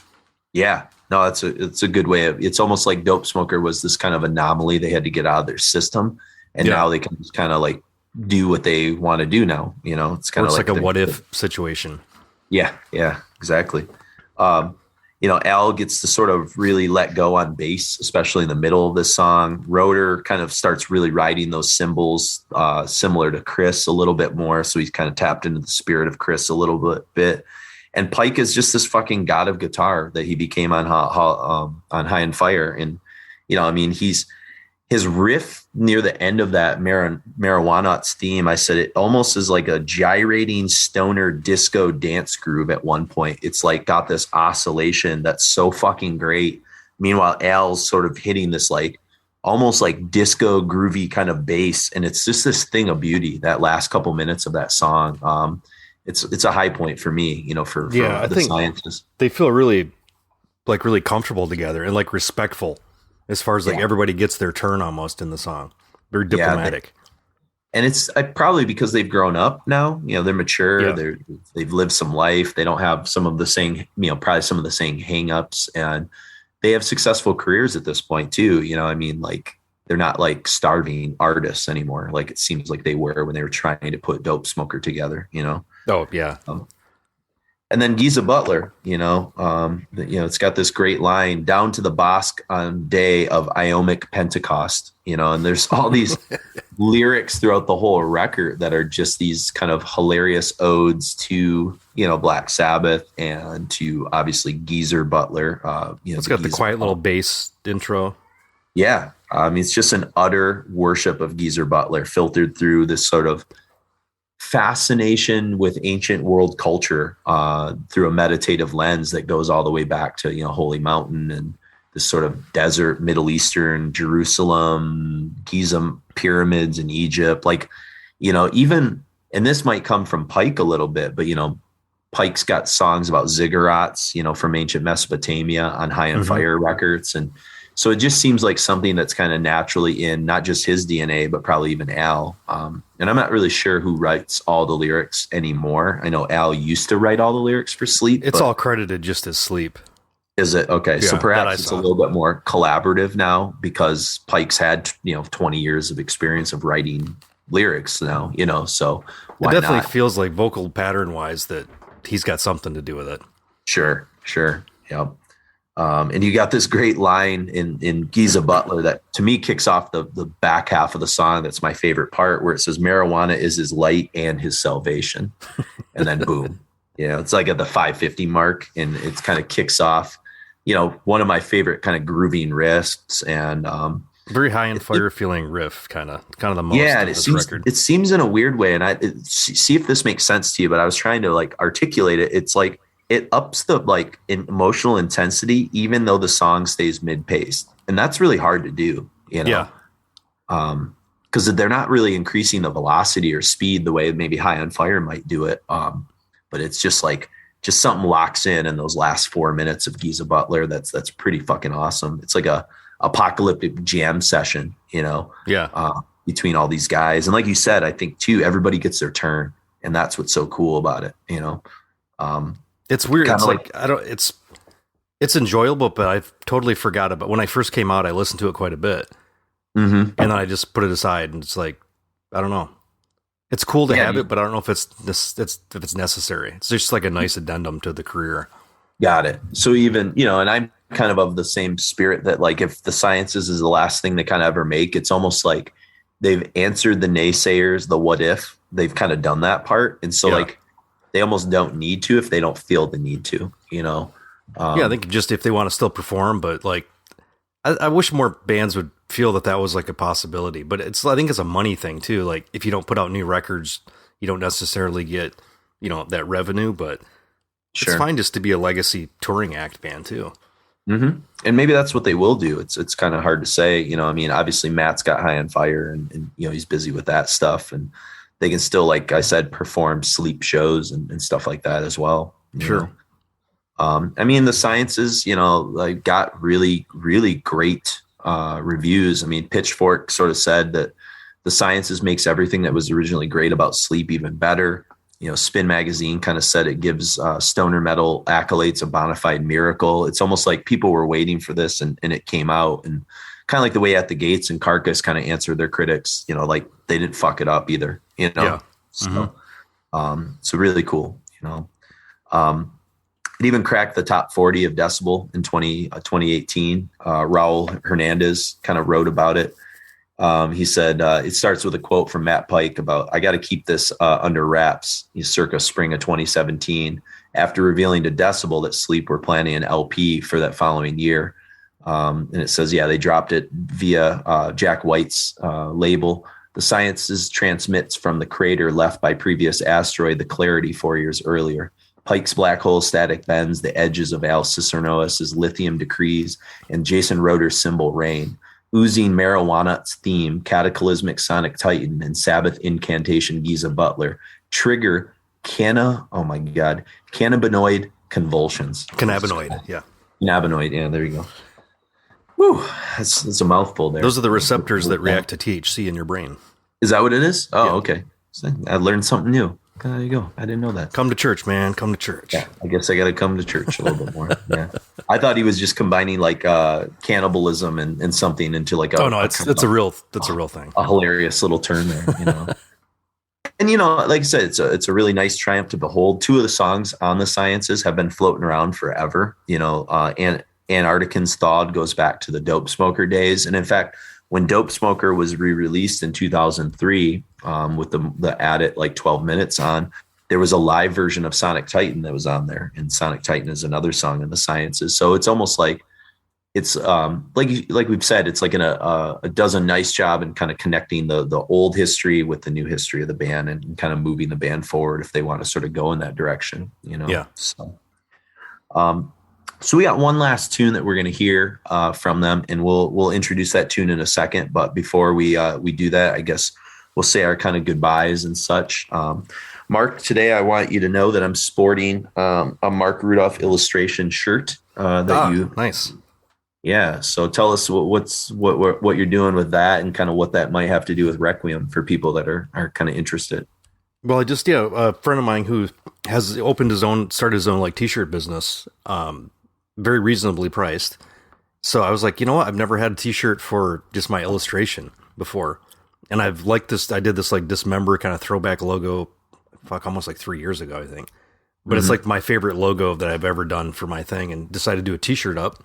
[SPEAKER 1] Yeah, no, it's a good way of. It's almost like Dopesmoker was this kind of anomaly they had to get out of their system, and now they can just kind of like do what they want to do now. It's kind of
[SPEAKER 2] like a what if situation.
[SPEAKER 1] Yeah, exactly. Al gets to sort of really let go on bass, especially in the middle of this song. Roeder kind of starts really riding those cymbals, similar to Chris a little bit more. So he's kind of tapped into the spirit of Chris a little bit. And Pike is just this fucking god of guitar that he became on High and Fire. And, his riff near the end of that Marijuanaut's theme, I said it almost is like a gyrating stoner disco dance groove at one point. It's like got this oscillation that's so fucking great. Meanwhile, Al's sort of hitting this like almost like disco groovy kind of bass. And it's just this thing of beauty, that last couple minutes of that song. It's a high point for me, for
[SPEAKER 2] I
[SPEAKER 1] the
[SPEAKER 2] think
[SPEAKER 1] Sciences.
[SPEAKER 2] They feel really comfortable together and like respectful. As far as like everybody gets their turn almost in the song. Very diplomatic.
[SPEAKER 1] And it's probably because they've grown up now, they're mature, they've lived some life. They don't have some of the same, probably some of the same hangups, and they have successful careers at this point too. Like they're not like starving artists anymore. Like it seems like they were when they were trying to put Dopesmoker together,
[SPEAKER 2] Oh yeah.
[SPEAKER 1] And then Giza Butler, it's got this great line, down to the Bosque on day of Iomic Pentecost, and there's all these lyrics throughout the whole record that are just these kind of hilarious odes to, Black Sabbath and to obviously Geezer Butler.
[SPEAKER 2] It's got the quiet little bass intro.
[SPEAKER 1] Yeah. It's just an utter worship of Geezer Butler filtered through this sort of fascination with ancient world culture through a meditative lens that goes all the way back to, Holy Mountain and this sort of desert, Middle Eastern, Jerusalem, Giza pyramids in Egypt. Like, even, and this might come from Pike a little bit, but, Pike's got songs about ziggurats, from ancient Mesopotamia on High on Fire records. And so it just seems like something that's kind of naturally in not just his DNA, but probably even Al. And I'm not really sure who writes all the lyrics anymore. I know Al used to write all the lyrics for Sleep.
[SPEAKER 2] It's all credited just as Sleep.
[SPEAKER 1] Is it? Okay.
[SPEAKER 2] Yeah,
[SPEAKER 1] so perhaps it's a little bit more collaborative now because Pike's had, 20 years of experience of writing lyrics now, so why
[SPEAKER 2] it definitely
[SPEAKER 1] not?
[SPEAKER 2] feels like vocal pattern wise that he's got something to do with it.
[SPEAKER 1] Sure. Yep. And you got this great line in Giza Butler that to me kicks off the back half of the song. That's my favorite part, where it says marijuana is his light and his salvation. And then boom, it's like at the 550 mark and it's kind of kicks off, one of my favorite kind of grooving riffs and,
[SPEAKER 2] very high on fire feeling riff, kind of the most.
[SPEAKER 1] Yeah, and it seems in a weird way, and see if this makes sense to you. But I was trying to articulate it. It's like it ups the emotional intensity, even though the song stays mid-paced, and that's really hard to do. Yeah, because they're not really increasing the velocity or speed the way maybe High on Fire might do it. But it's just something locks in those last 4 minutes of Giza Butler. That's pretty fucking awesome. It's like a apocalyptic jam session, between all these guys. And like you said, I think too, everybody gets their turn, and that's what's so cool about it.
[SPEAKER 2] It's weird. It's it's enjoyable, but I've totally forgot about when I first came out. I listened to it quite a bit, and then I just put it aside, and it's like, I don't know. It's cool to have it, but I don't know if it's necessary. It's just like a nice addendum to the career.
[SPEAKER 1] Got it. So even, and I'm kind of the same spirit that if the Sciences is the last thing they kind of ever make, it's almost like they've answered the naysayers, the what if. They've kind of done that part. And so they almost don't need to if they don't feel the need to,
[SPEAKER 2] I think just if they want to still perform, but I wish more bands would feel that was a possibility, but I think it's a money thing too. If you don't put out new records, you don't necessarily get, that revenue, but it's fine just to be a legacy touring act band too.
[SPEAKER 1] Mm-hmm. And maybe that's what they will do. It's kind of hard to say, obviously Matt's got High on Fire and he's busy with that stuff, and they can still, like I said, perform Sleep shows and stuff like that as well.
[SPEAKER 2] Sure.
[SPEAKER 1] The Sciences, got really, really great reviews. Pitchfork sort of said that the Sciences makes everything that was originally great about Sleep even better. Spin Magazine kind of said it gives stoner metal accolades a bona fide miracle. It's almost like people were waiting for this and it came out, and kind of like the way At the Gates and Carcass kind of answered their critics, they didn't fuck it up either,
[SPEAKER 2] Yeah.
[SPEAKER 1] So, so really cool, it even cracked the top 40 of Decibel in 2018. Raul Hernandez kind of wrote about it. He said, it starts with a quote from Matt Pike about, I got to keep this under wraps. He's circa spring of 2017, after revealing to Decibel that Sleep were planning an LP for that following year. And it says, they dropped it via Jack White's label. The Sciences transmits from the crater left by previous asteroid, the Clarity, 4 years earlier. Pike's black hole static bends the edges of Al Cicernois's lithium decrees and Jason Roeder's symbol rain. Oozing Marijuanaut's theme, cataclysmic sonic titan, and Sabbath incantation Giza Butler trigger cannabinoid convulsions.
[SPEAKER 2] Cannabinoid, yeah.
[SPEAKER 1] Cannabinoid, yeah, there you go. Woo, that's a mouthful there.
[SPEAKER 2] Those are the receptors that react to THC in your brain.
[SPEAKER 1] Is that what it is? Oh,
[SPEAKER 2] yeah.
[SPEAKER 1] Okay. So I learned something new. There you go. I didn't know that.
[SPEAKER 2] Come to church, man. Come to church.
[SPEAKER 1] Yeah, I guess I got to come to church a little bit more. Yeah, I thought he was just combining cannibalism and something into a.
[SPEAKER 2] Oh no, that's a real thing.
[SPEAKER 1] A hilarious little turn there, And like I said, it's a really nice triumph to behold. Two of the songs on the Sciences have been floating around forever. And Antarcticans Thawed goes back to the Dopesmoker days, and in fact, when Dopesmoker was re-released in 2003, with the added 12 minutes on, there was a live version of Sonic Titan that was on there, and Sonic Titan is another song in the Sciences. So it's almost like it's like we've said, it's like a does a nice job in kind of connecting the old history with the new history of the band and kind of moving the band forward if they want to sort of go in that direction, you know?
[SPEAKER 2] Yeah.
[SPEAKER 1] So we got one last tune that we're going to hear from them, and we'll introduce that tune in a second. But before we do that, I guess we'll say our kind of goodbyes and such. Mark, today I want you to know that I'm sporting a Mark Rudolph illustration shirt
[SPEAKER 2] nice.
[SPEAKER 1] Yeah. So tell us what you're doing with that and kind of what that might have to do with Requiem for people that are kind of interested.
[SPEAKER 2] Well, a friend of mine who has started his own like t-shirt business, very reasonably priced. So I was like, you know what? I've never had a t-shirt for just my illustration before. And I've liked this. I did this like dismember kind of throwback logo, almost like 3 years ago, I think. But It's like my favorite logo that I've ever done for my thing, and decided to do a t-shirt up.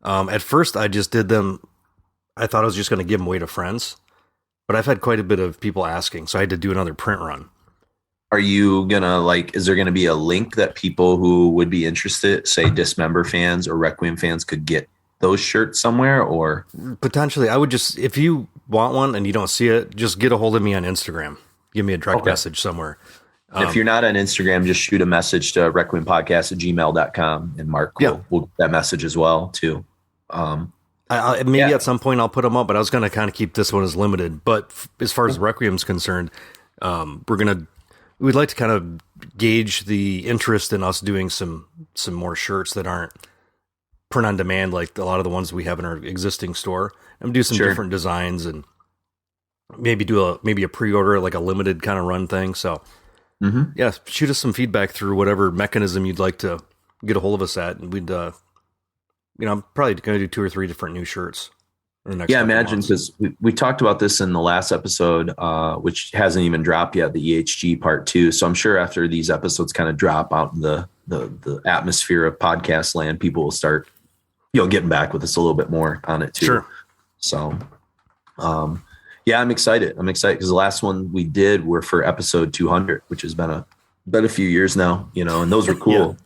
[SPEAKER 2] At first I just did them. I thought I was just going to give them away to friends, but I've had quite a bit of people asking. So I had to do another print run.
[SPEAKER 1] Are you gonna is there gonna be a link that people who would be interested, say Dismember fans or Requiem fans, could get those shirts somewhere? Or
[SPEAKER 2] potentially, I would just, if you want one and you don't see it, just get a hold of me on Instagram. Give me a direct message somewhere.
[SPEAKER 1] If you're not on Instagram, just shoot a message to requiempodcast@gmail.com, and Mark will get that message as well too.
[SPEAKER 2] At some point I'll put them up, but I was going to kind of keep this one as limited. But as far as Requiem's concerned, we'd like to kind of gauge the interest in us doing some more shirts that aren't print on demand like a lot of the ones we have in our existing store, and do some different designs, and maybe do a pre-order, like a limited kind of run thing. So shoot us some feedback through whatever mechanism you'd like to get a hold of us at, and we'd I'm probably going to do 2 or 3 different new shirts.
[SPEAKER 1] Imagine, because we talked about this in the last episode, which hasn't even dropped yet, the EHG part 2. So I'm sure after these episodes kind of drop out in the atmosphere of podcast land, people will start, getting back with us a little bit more on it too.
[SPEAKER 2] Sure.
[SPEAKER 1] So, I'm excited. Because the last one we did were for episode 200, which has been a few years now, and those were cool.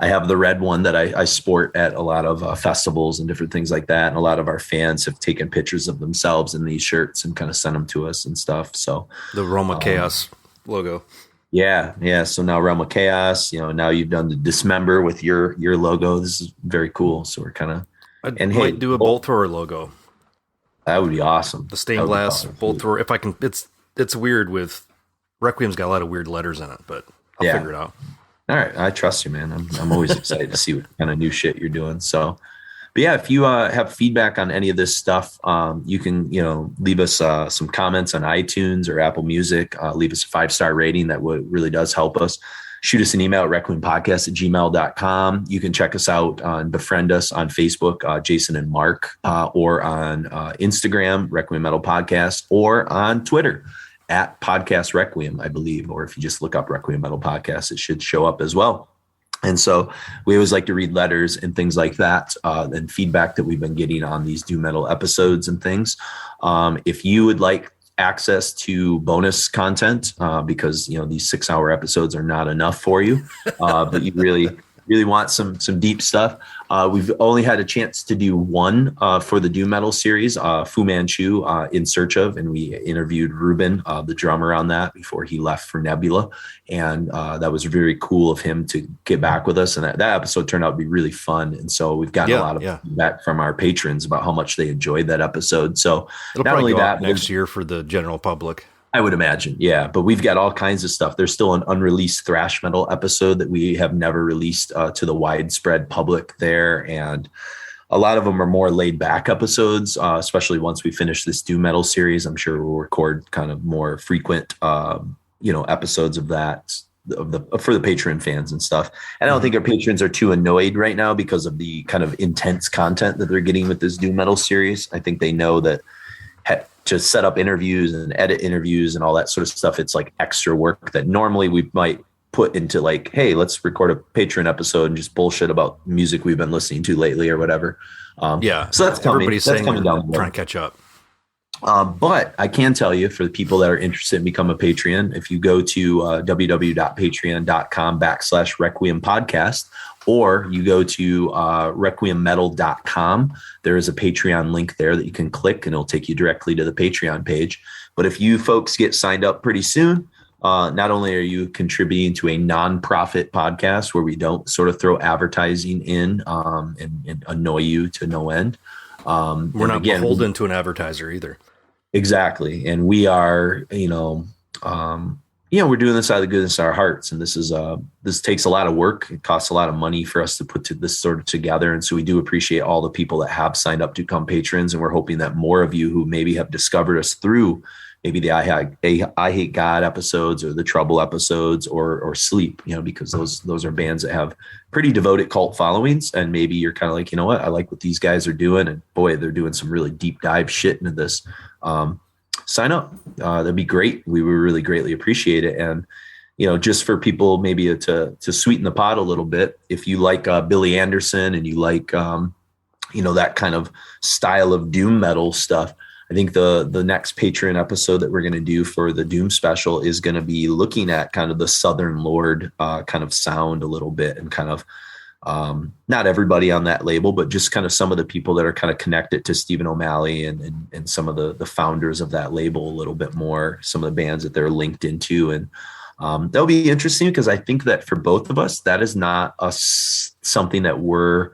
[SPEAKER 1] I have the red one that I sport at a lot of festivals and different things like that. And a lot of our fans have taken pictures of themselves in these shirts and kind of sent them to us and stuff. So
[SPEAKER 2] the Roma Chaos logo.
[SPEAKER 1] Yeah. So now Realm of Chaos, now you've done the Dismember with your logo. This is very cool. So we're kind of,
[SPEAKER 2] might do a bolt thrower logo.
[SPEAKER 1] That would be awesome.
[SPEAKER 2] The stained glass bolt thrower. If I can, it's weird with Requiem's got a lot of weird letters in it, but I'll figure it out.
[SPEAKER 1] All right. I trust you, man. I'm always excited to see what kind of new shit you're doing. So, but yeah, if you have feedback on any of this stuff, you can, leave us some comments on iTunes or Apple Music, leave us a 5-star rating. That really does help us. Shoot us an email at requiempodcast@gmail.com. You can check us out and befriend us on Facebook, Jason and Mark, or on Instagram, Requiem Metal Podcast, or on Twitter at Podcast Requiem, I believe, or if you just look up Requiem Metal Podcast, it should show up as well. And so we always like to read letters and things like that, and feedback that we've been getting on these Doom Metal episodes and things. If you would like access to bonus content, because these 6-hour episodes are not enough for you, but you really want some deep stuff. We've only had a chance to do one for the Doom Metal series, Fu Manchu, In Search Of, and we interviewed Ruben, the drummer, on that before he left for Nebula, and that was very cool of him to get back with us, and that episode turned out to be really fun. And so we've gotten a lot of feedback from our patrons about how much they enjoyed that episode. So
[SPEAKER 2] it'll not only that, next year for the general public,
[SPEAKER 1] I would imagine. Yeah. But we've got all kinds of stuff. There's still an unreleased thrash metal episode that we have never released to the widespread public there. And a lot of them are more laid back episodes, especially once we finish this Doom Metal series. I'm sure we'll record kind of more frequent, episodes of that for the patron fans and stuff. And I don't think our patrons are too annoyed right now because of the kind of intense content that they're getting with this Doom Metal series. I think they know that to set up interviews and edit interviews and all that sort of stuff, it's like extra work that normally we might put into like, hey, let's record a Patreon episode and just bullshit about music we've been listening to lately or whatever. So that's coming.
[SPEAKER 2] Everybody's saying coming down, trying to catch up.
[SPEAKER 1] But I can tell you, for the people that are interested in become a Patreon, if you go to www.patreon.com/Requiem Podcast, or you go to requiemmetal.com. There is a Patreon link there that you can click, and it'll take you directly to the Patreon page. But if you folks get signed up pretty soon, not only are you contributing to a nonprofit podcast where we don't sort of throw advertising in and annoy you to no end.
[SPEAKER 2] We're not beholden to an advertiser either. Exactly.
[SPEAKER 1] And we are, we're doing this out of the goodness of our hearts. And this takes a lot of work. It costs a lot of money for us to put this sort of together. And so we do appreciate all the people that have signed up to become patrons. And we're hoping that more of you who maybe have discovered us through maybe the I Hate God episodes or the Trouble episodes or Sleep, because those are bands that have pretty devoted cult followings. And maybe you're kind of like, you know what, I like what these guys are doing. And boy, they're doing some really deep dive shit into this. Sign up. That'd be great. We would really greatly appreciate it. And, just for people maybe to sweeten the pot a little bit, if you like Billy Anderson and you like, that kind of style of doom metal stuff, I think the next Patreon episode that we're going to do for the Doom special is going to be looking at kind of the Southern Lord kind of sound a little bit, and kind of not everybody on that label, but just kind of some of the people that are kind of connected to Stephen O'Malley and some of the founders of that label a little bit more, some of the bands that they're linked into. And that'll be interesting because I think that for both of us, that is not something that we're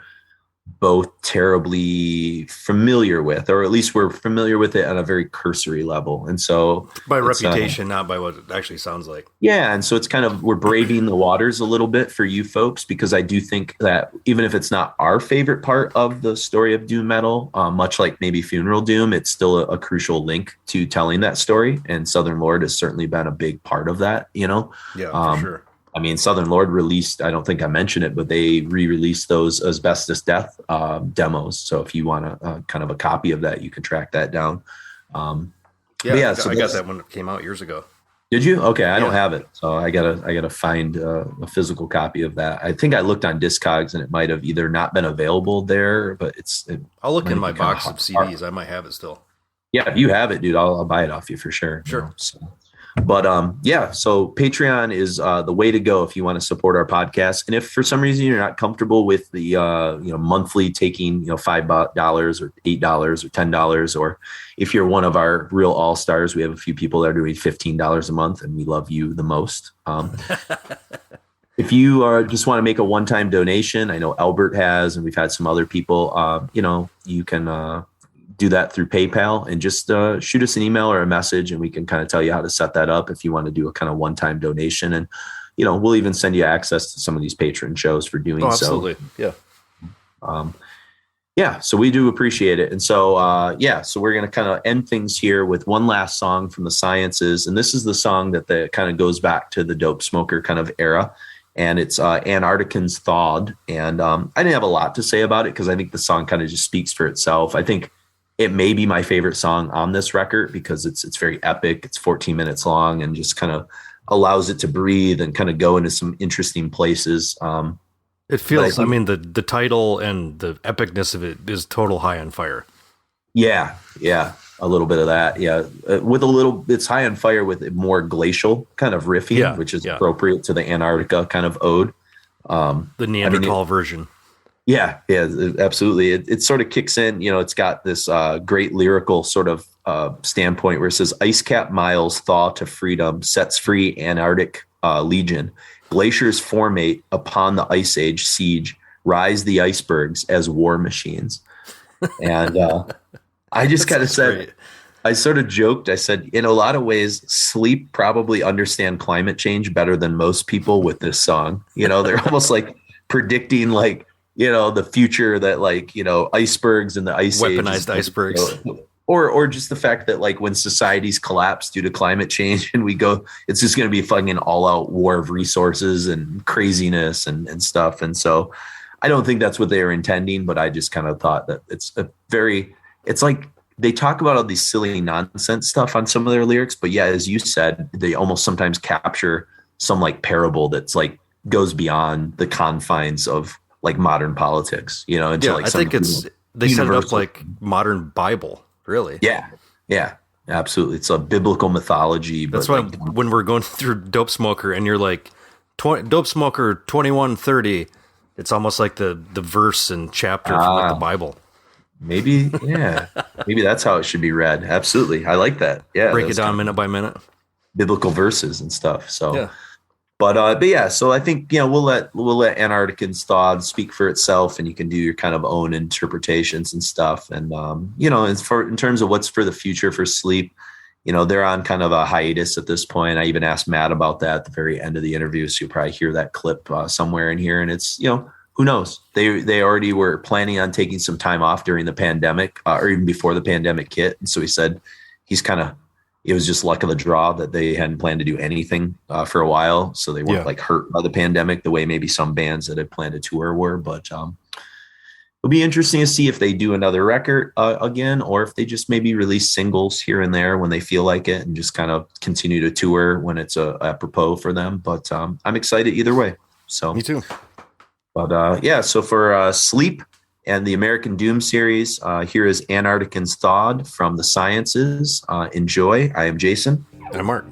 [SPEAKER 1] both terribly familiar with, or at least we're familiar with it on a very cursory level. And so
[SPEAKER 2] by reputation, not by what it actually sounds like.
[SPEAKER 1] Yeah. And so it's kind of, we're braving the waters a little bit for you folks, because I do think that even if it's not our favorite part of the story of doom metal, much like maybe Funeral Doom, it's still a crucial link to telling that story. And Southern Lord has certainly been a big part of that,
[SPEAKER 2] Yeah, for sure.
[SPEAKER 1] I mean, Southern Lord released, I don't think I mentioned it, but they re-released those Asbestos Death demos. So if you want kind of a copy of that, you can track that down.
[SPEAKER 2] So I got that when it came out years ago.
[SPEAKER 1] Did you? Okay, I don't have it, so I gotta find a physical copy of that. I think I looked on Discogs and it might have either not been available there, but
[SPEAKER 2] I'll look in my box of CDs. I might have it still.
[SPEAKER 1] Yeah, if you have it, dude, I'll buy it off you for sure.
[SPEAKER 2] Sure.
[SPEAKER 1] But so Patreon is the way to go if you want to support our podcast. And if for some reason you're not comfortable with the monthly taking $5 or $8 or $10, or if you're one of our real all stars, we have a few people that are doing $15 a month, and we love you the most. If you just want to make a one-time donation, I know Albert has, and we've had some other people. You can do that through PayPal, and just shoot us an email or a message, and we can kind of tell you how to set that up if you want to do a kind of one-time donation. And, we'll even send you access to some of these patron shows for doing
[SPEAKER 2] absolutely.
[SPEAKER 1] So. Yeah. So we do appreciate it. And so, so we're going to kind of end things here with one last song from the Sciences. And this is the song that kind of goes back to the Dopesmoker kind of era. And it's Antarcticans Thawed. And I didn't have a lot to say about it because I think the song kind of just speaks for itself. I think it may be my favorite song on this record because it's very epic. It's 14 minutes long and just kind of allows it to breathe and kind of go into some interesting places.
[SPEAKER 2] It feels, the title and the epicness of it is total High on Fire.
[SPEAKER 1] Yeah. A little bit of that. Yeah. It's High on Fire with more glacial kind of riffing, which is appropriate to the Antarctica kind of ode.
[SPEAKER 2] The Neanderthal version.
[SPEAKER 1] Yeah, absolutely. It sort of kicks in, it's got this great lyrical sort of standpoint where it says, ice cap miles thaw to freedom, sets free Antarctic legion. Glaciers formate upon the ice age siege, rise the icebergs as war machines. And I just kind of said, great. I sort of joked. I said, in a lot of ways, Sleep probably understand climate change better than most people with this song. They're almost like predicting the future that icebergs and the ice
[SPEAKER 2] weaponized icebergs.
[SPEAKER 1] Or just the fact that when societies collapse due to climate change and we go, it's just going to be fucking all out war of resources and craziness and stuff. And so I don't think that's what they were intending, but I just kind of thought that it's like they talk about all these silly nonsense stuff on some of their lyrics, but yeah, as you said, they almost sometimes capture some parable that's goes beyond the confines of modern politics, into
[SPEAKER 2] I think they set it up like modern Bible. Really?
[SPEAKER 1] Yeah, absolutely. It's a biblical mythology.
[SPEAKER 2] That's why when we're going through Dopesmoker and you're like, Dopesmoker 2130, It's almost like the verse and chapter from like the Bible.
[SPEAKER 1] Maybe, yeah. Maybe that's how it should be read. Absolutely. I like that. Yeah.
[SPEAKER 2] Break it down minute by minute.
[SPEAKER 1] Biblical verses and stuff. So, yeah. But yeah, so I think, we'll let Antarcticans Thawed speak for itself, and you can do your kind of own interpretations and stuff. And, in terms of what's for the future for Sleep, they're on kind of a hiatus at this point. I even asked Matt about that at the very end of the interview. So you'll probably hear that clip somewhere in here. And it's, who knows? They already were planning on taking some time off during the pandemic or even before the pandemic hit. And so he said it was just luck of the draw that they hadn't planned to do anything for a while. So they weren't like hurt by the pandemic the way maybe some bands that had planned a tour were. But it'll be interesting to see if they do another record again, or if they just maybe release singles here and there when they feel like it and just kind of continue to tour when it's apropos for them. But I'm excited either way. So
[SPEAKER 2] me too.
[SPEAKER 1] But so for Sleep and the American Doom series, here is Antarcticans Thawed from the Sciences. Enjoy. I am Jason.
[SPEAKER 2] And I'm Mark.